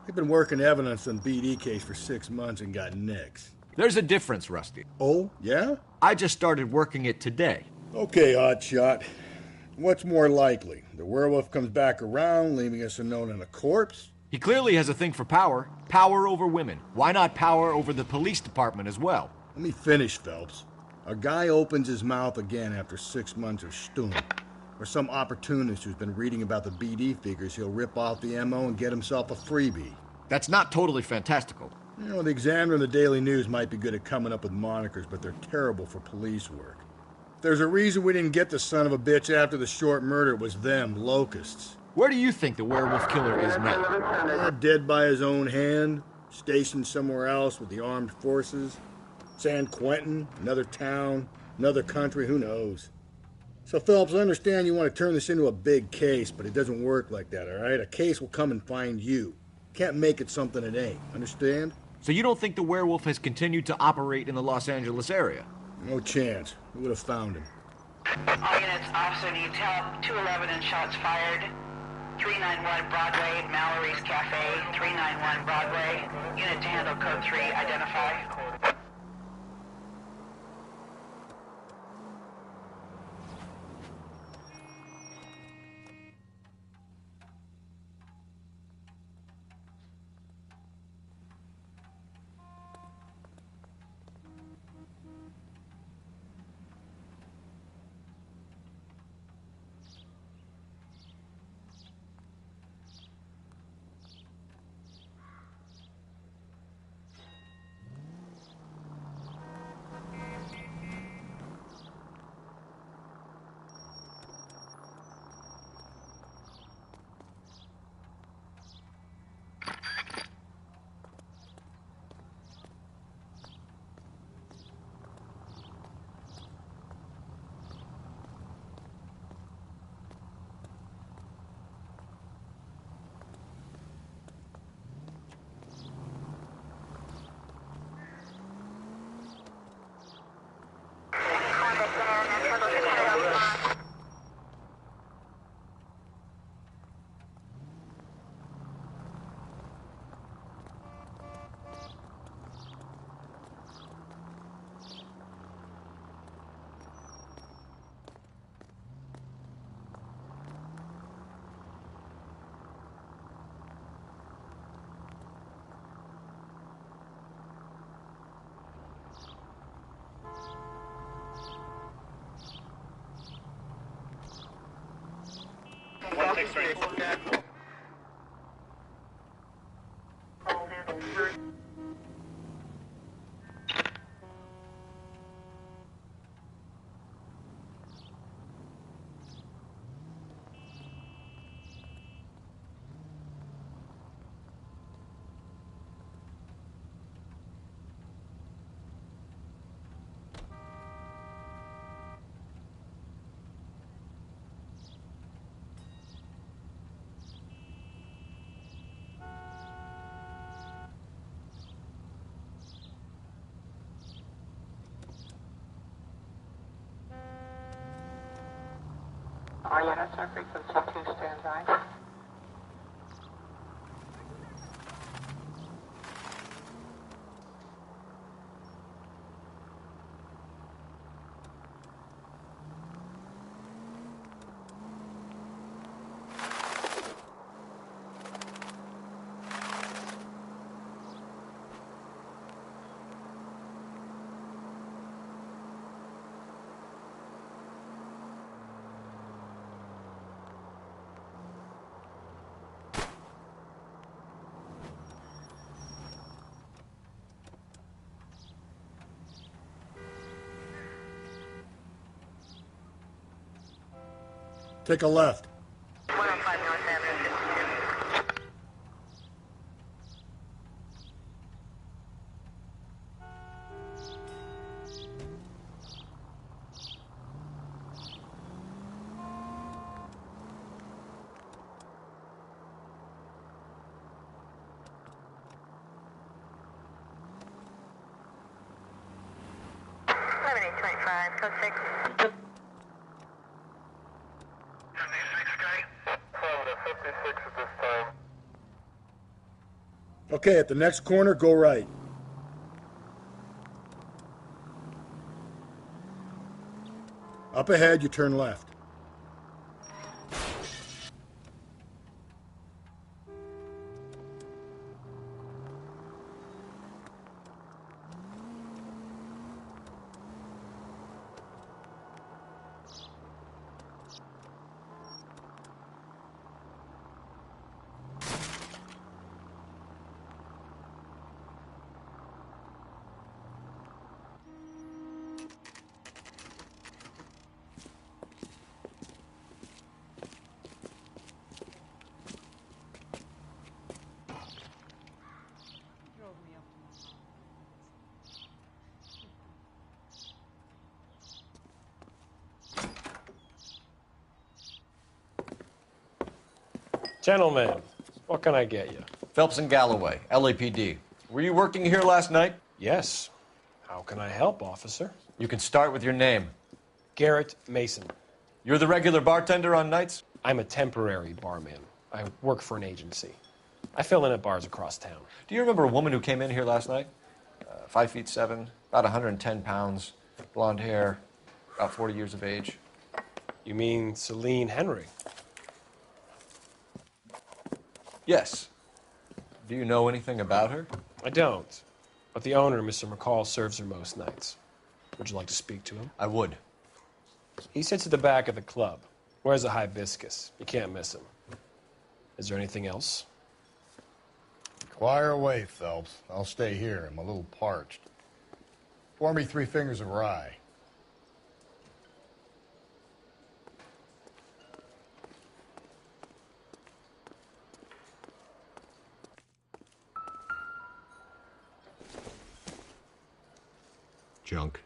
They've been working evidence on BD case for 6 months and got nicks. There's a difference, Rusty. Oh, yeah? I just started working it today. Okay, hotshot. What's more likely? The werewolf comes back around, leaving us a note on a corpse? He clearly has a thing for power. Power over women. Why not power over the police department as well? Let me finish, Phelps. A guy opens his mouth again after 6 months of stewing. Or some opportunist who's been reading about the BD figures he'll rip off the MO and get himself a freebie. That's not totally fantastical. You know, the Examiner and the Daily News might be good at coming up with monikers, but they're terrible for police work. If there's a reason we didn't get the son of a bitch after the short murder, it was them, locusts. Where do you think the werewolf killer is now? Dead by his own hand, stationed somewhere else with the armed forces. San Quentin, another town, another country, who knows? So, Phelps, I understand you want to turn this into a big case, but it doesn't work like that, all right? A case will come and find you. Can't make it something it ain't, understand? So you don't think the werewolf has continued to operate in the Los Angeles area? No chance. We would have found him. All units, officer needs help. 211 and shots fired. 391 Broadway, Mallory's Cafe. 391 Broadway. Unit to handle code 3, identify. RUNS on frequency 2, stand by. Take a left. 105 North Avenue, 52. Code 6. Okay, at the next corner, go right. Up ahead, you turn left. Gentlemen, what can I get you? Phelps and Galloway, LAPD. Were you working here last night? Yes. How can I help, officer? You can start with your name. Garrett Mason. You're the regular bartender on nights? I'm a temporary barman. I work for an agency. I fill in at bars across town. Do you remember a woman who came in here last night? 5'7", about 110 pounds, blonde hair, about 40 years of age. You mean Celine Henry? Yes. Do you know anything about her? I don't. But the owner, Mr. McCall, serves her most nights. Would you like to speak to him? I would. He sits at the back of the club. Wears a hibiscus. You can't miss him. Is there anything else? Inquire away, Phelps. I'll stay here. I'm a little parched. Pour me 3 fingers of rye. Junk.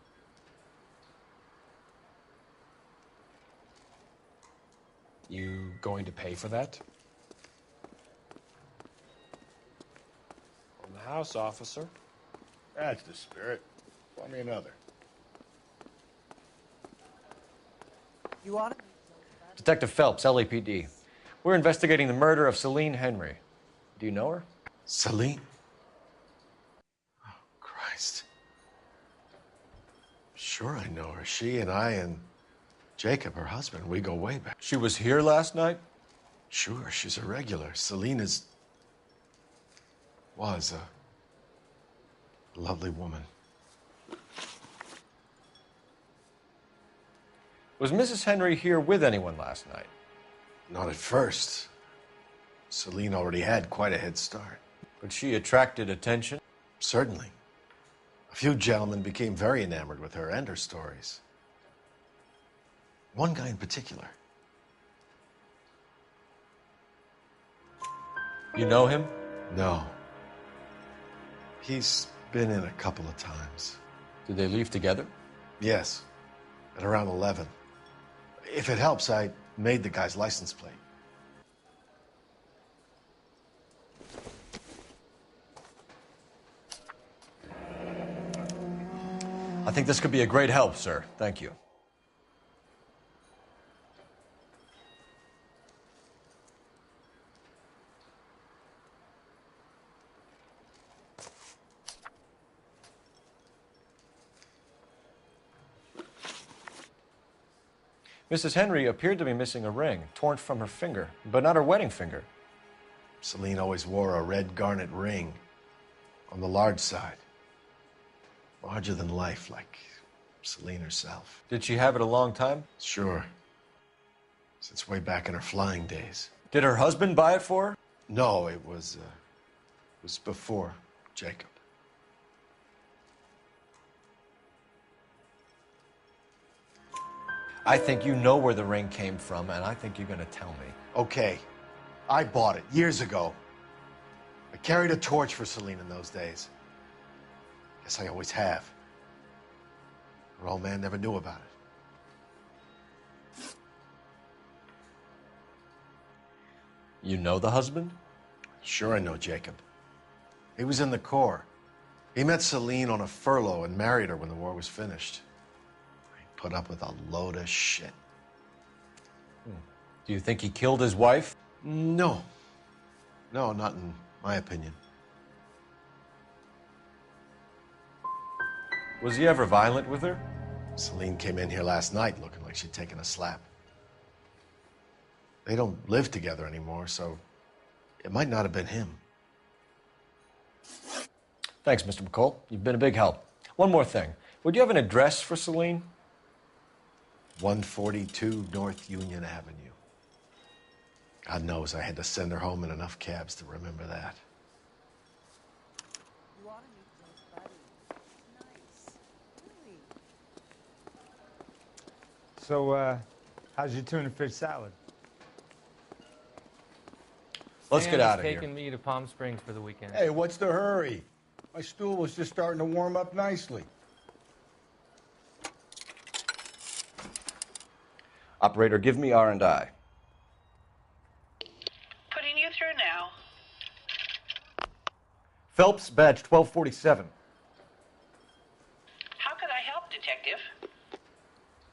You going to pay for that? On the house, officer. That's the spirit. Pour me another. You want it? Detective Phelps, LAPD. We're investigating the murder of Celine Henry. Do you know her? Celine? Oh, Christ. Sure I know her. She and I and Jacob, her husband, we go way back. She was here last night? Sure, she's a regular. Celine was a lovely woman. Was Mrs. Henry here with anyone last night? Not at first. Celine already had quite a head start. But she attracted attention? Certainly. A few gentlemen became very enamored with her and her stories. One guy in particular. You know him? No. He's been in a couple of times. Did they leave together? Yes. At around 11. If it helps, I made the guy's license plate. I think this could be a great help, sir. Thank you. Mrs. Henry appeared to be missing a ring, torn from her finger, but not her wedding finger. Celine always wore a red garnet ring on the large side. Larger than life, like Celine herself. Did she have it a long time? Sure. Since way back in her flying days. Did her husband buy it for her? No, it was before Jacob. I think you know where the ring came from, and I think you're going to tell me. Okay. I bought it years ago. I carried a torch for Celine in those days. Guess I always have. Her old man never knew about it. You know the husband? Sure I know Jacob. He was in the Corps. He met Celine on a furlough and married her when the war was finished. He put up with a load of shit. Do you think he killed his wife? No. No, not in my opinion. Was he ever violent with her? Celine came in here last night looking like she'd taken a slap. They don't live together anymore, so it might not have been him. Thanks, Mr. McCall. You've been a big help. One more thing. Would you have an address for Celine? 142 North Union Avenue. God knows I had to send her home in enough cabs to remember that. So, how's your tuna fish salad? Let's get out of here. Taking me to Palm Springs for the weekend. Hey, what's the hurry? My stool was just starting to warm up nicely. Operator, give me R&I. Putting you through now. Phelps, badge 1247. How could I help, Detective?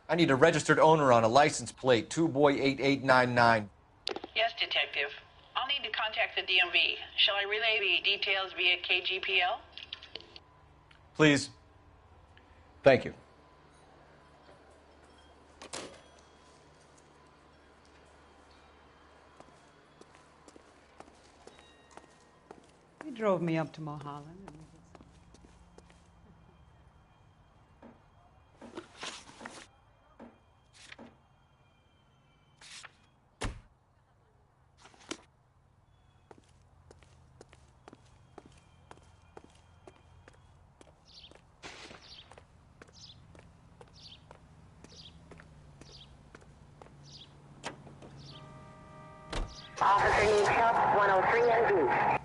I need a registered owner on a license plate, 2boy8899. Yes, Detective. I'll need to contact the DMV. Shall I relay the details via KGPL? Please. Thank you. He drove me up to Mulholland. Officer needs help, 103 and B.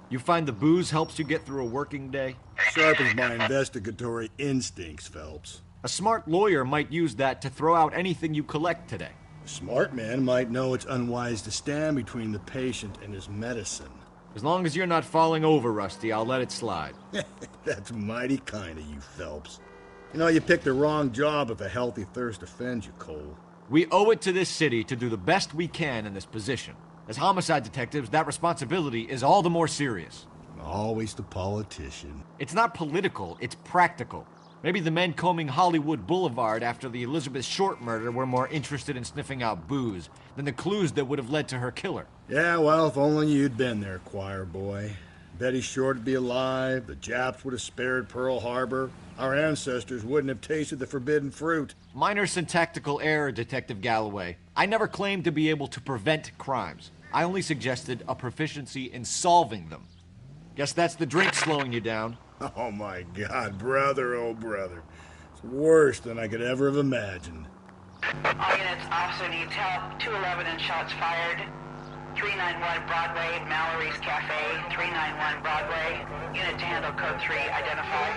You find the booze helps you get through a working day? Sharpens my investigatory instincts, Phelps. A smart lawyer might use that to throw out anything you collect today. A smart man might know it's unwise to stand between the patient and his medicine. As long as you're not falling over, Rusty, I'll let it slide. That's mighty kind of you, Phelps. You know, you picked the wrong job if a healthy thirst offends you, Cole. We owe it to this city to do the best we can in this position. As homicide detectives, that responsibility is all the more serious. Always the politician. It's not political, it's practical. Maybe the men combing Hollywood Boulevard after the Elizabeth Short murder were more interested in sniffing out booze than the clues that would have led to her killer. Yeah, well, if only you'd been there, choir boy. Bet he's sure to be alive. The Japs would have spared Pearl Harbor. Our ancestors wouldn't have tasted the forbidden fruit. Minor syntactical error, Detective Galloway. I never claimed to be able to prevent crimes. I only suggested a proficiency in solving them. Guess that's the drink slowing you down. Oh my God, brother, oh brother. It's worse than I could ever have imagined. All units, officer needs help. 211 and shots fired. 391 Broadway, Mallory's Cafe. 391 Broadway. Unit to handle code 3, identify.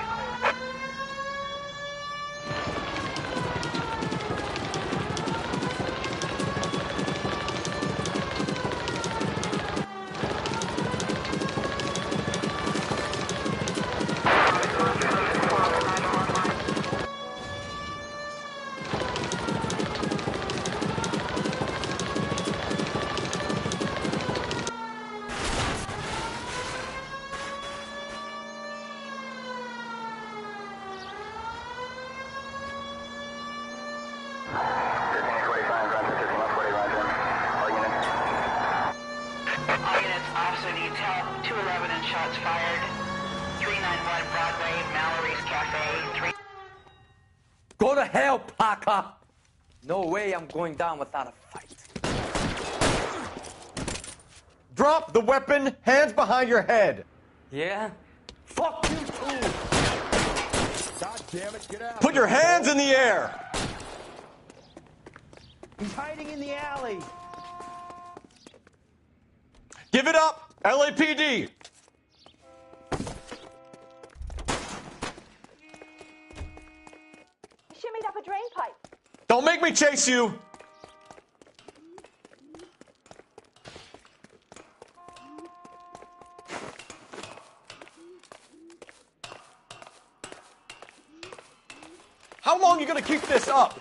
Officer needs help. 211 and shots fired. 391 Broadway, Mallory's Cafe. Go to hell, Parker! No way I'm going down without a fight. Drop the weapon, hands behind your head. Yeah? Fuck you too! God damn it, get out! Put your hands in the air! He's hiding in the alley. Give it up, LAPD! He shimmied up a drain pipe. Don't make me chase you! How long are you gonna keep this up?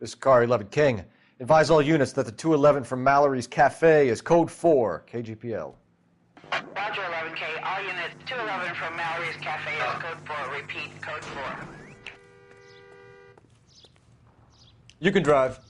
This is Car 11 King. Advise all units that the 211 from Mallory's Cafe is code 4, KGPL. Roger, 11K. All units, 211 from Mallory's Cafe is code 4. Repeat, code 4. You can drive.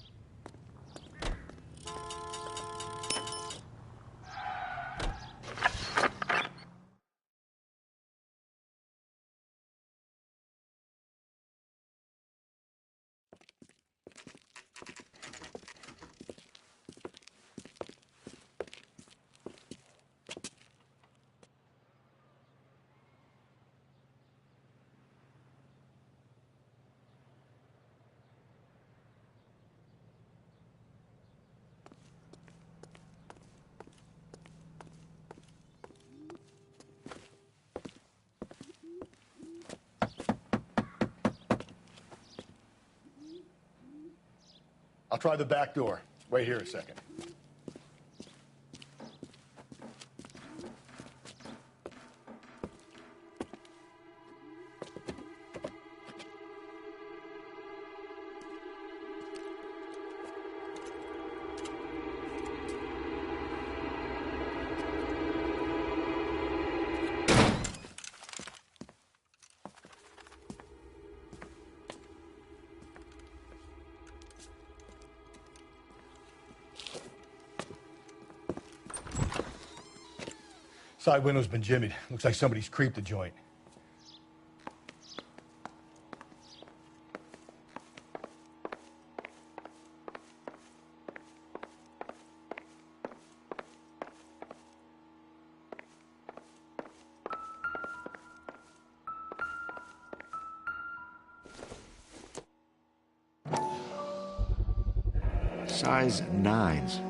I'll try the back door. Wait here a second. Side window's been jimmied. Looks like somebody's creeped the joint. Size 9s.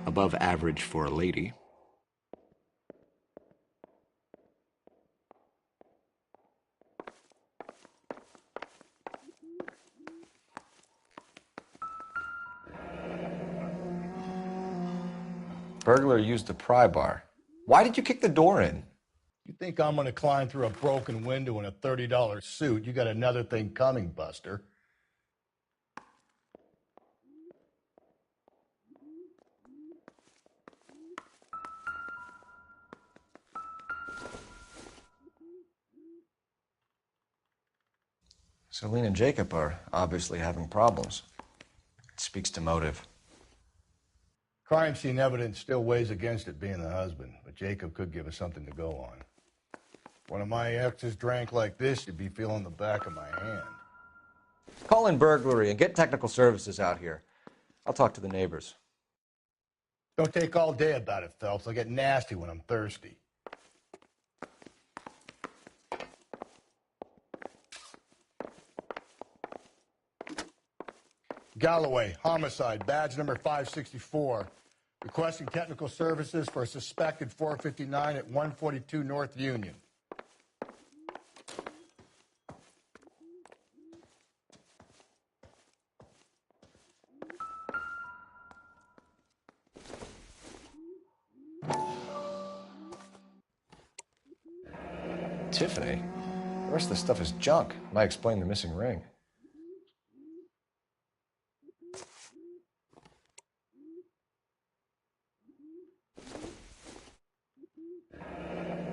Above average for a lady. Burglar used the pry bar. Why did you kick the door in? You think I'm going to climb through a broken window in a $30 suit? You got another thing coming, Buster. Celine and Jacob are obviously having problems. It speaks to motive. Crime scene evidence still weighs against it being the husband, but Jacob could give us something to go on. If one of my exes drank like this, you'd be feeling the back of my hand. Call in burglary and get technical services out here. I'll talk to the neighbors. Don't take all day about it, Phelps. I'll get nasty when I'm thirsty. Galloway, homicide, badge number 564. Requesting technical services for a suspected 459 at 142 North Union. Tiffany? The rest of the stuff is junk. Might explain the missing ring.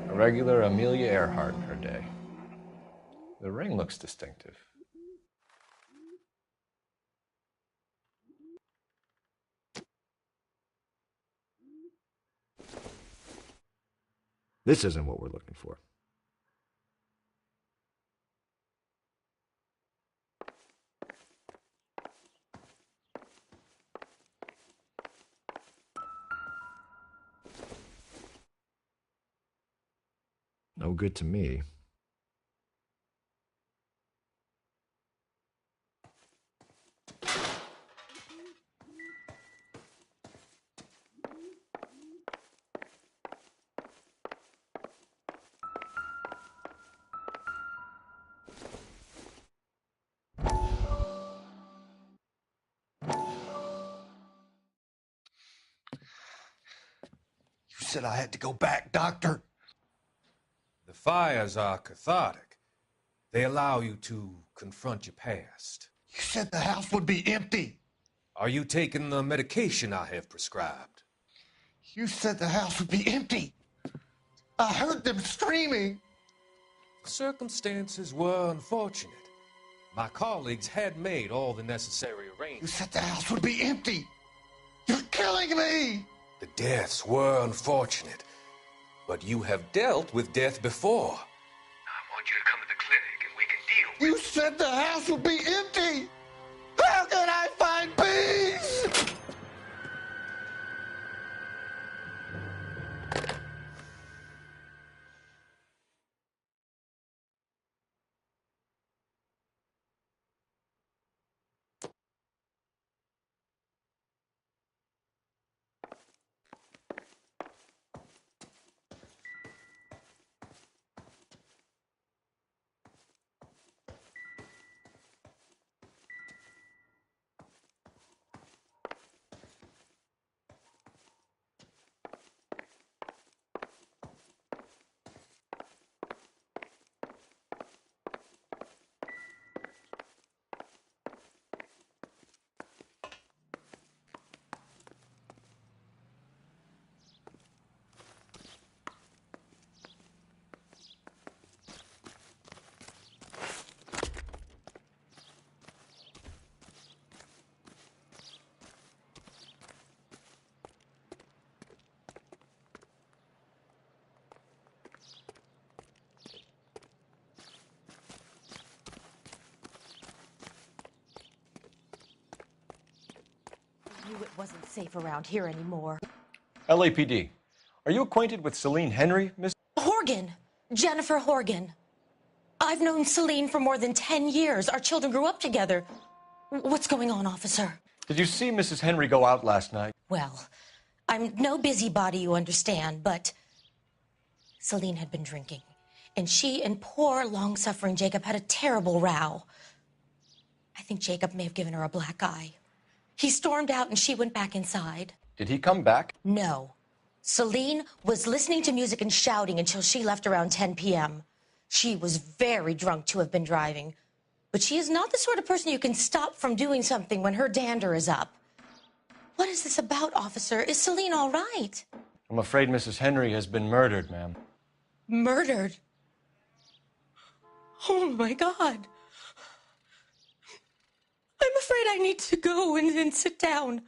A regular Amelia Earhart in her day. The ring looks distinctive. This isn't what we're looking for. No good to me. You said I had to go back, Doctor. The fires are cathartic. They allow you to confront your past. You said the house would be empty. Are you taking the medication I have prescribed? You said the house would be empty. I heard them screaming. Circumstances were unfortunate. My colleagues had made all the necessary You arrangements. said the house would be empty. You're killing me. The deaths were unfortunate, but you have dealt with death before. I want you to come to the clinic and we can deal. You said the house would be empty. How can I find peace? It wasn't safe around here anymore. LAPD. Are you acquainted with Celine Henry, Miss? Horgan. Jennifer Horgan. I've known Celine for more than 10 years. Our children grew up together. What's going on, officer? Did you see Mrs. Henry go out last night? Well, I'm no busybody, you understand, but Celine had been drinking, and she and poor, long-suffering Jacob had a terrible row. I think Jacob may have given her a black eye. He stormed out, and she went back inside. Did he come back? No. Celine was listening to music and shouting until she left around 10 p.m. She was very drunk to have been driving, but she is not the sort of person you can stop from doing something when her dander is up. What is this about, officer? Is Celine all right? I'm afraid Mrs. Henry has been murdered, ma'am. Murdered? Oh, my God. I'm afraid I need to go and sit down.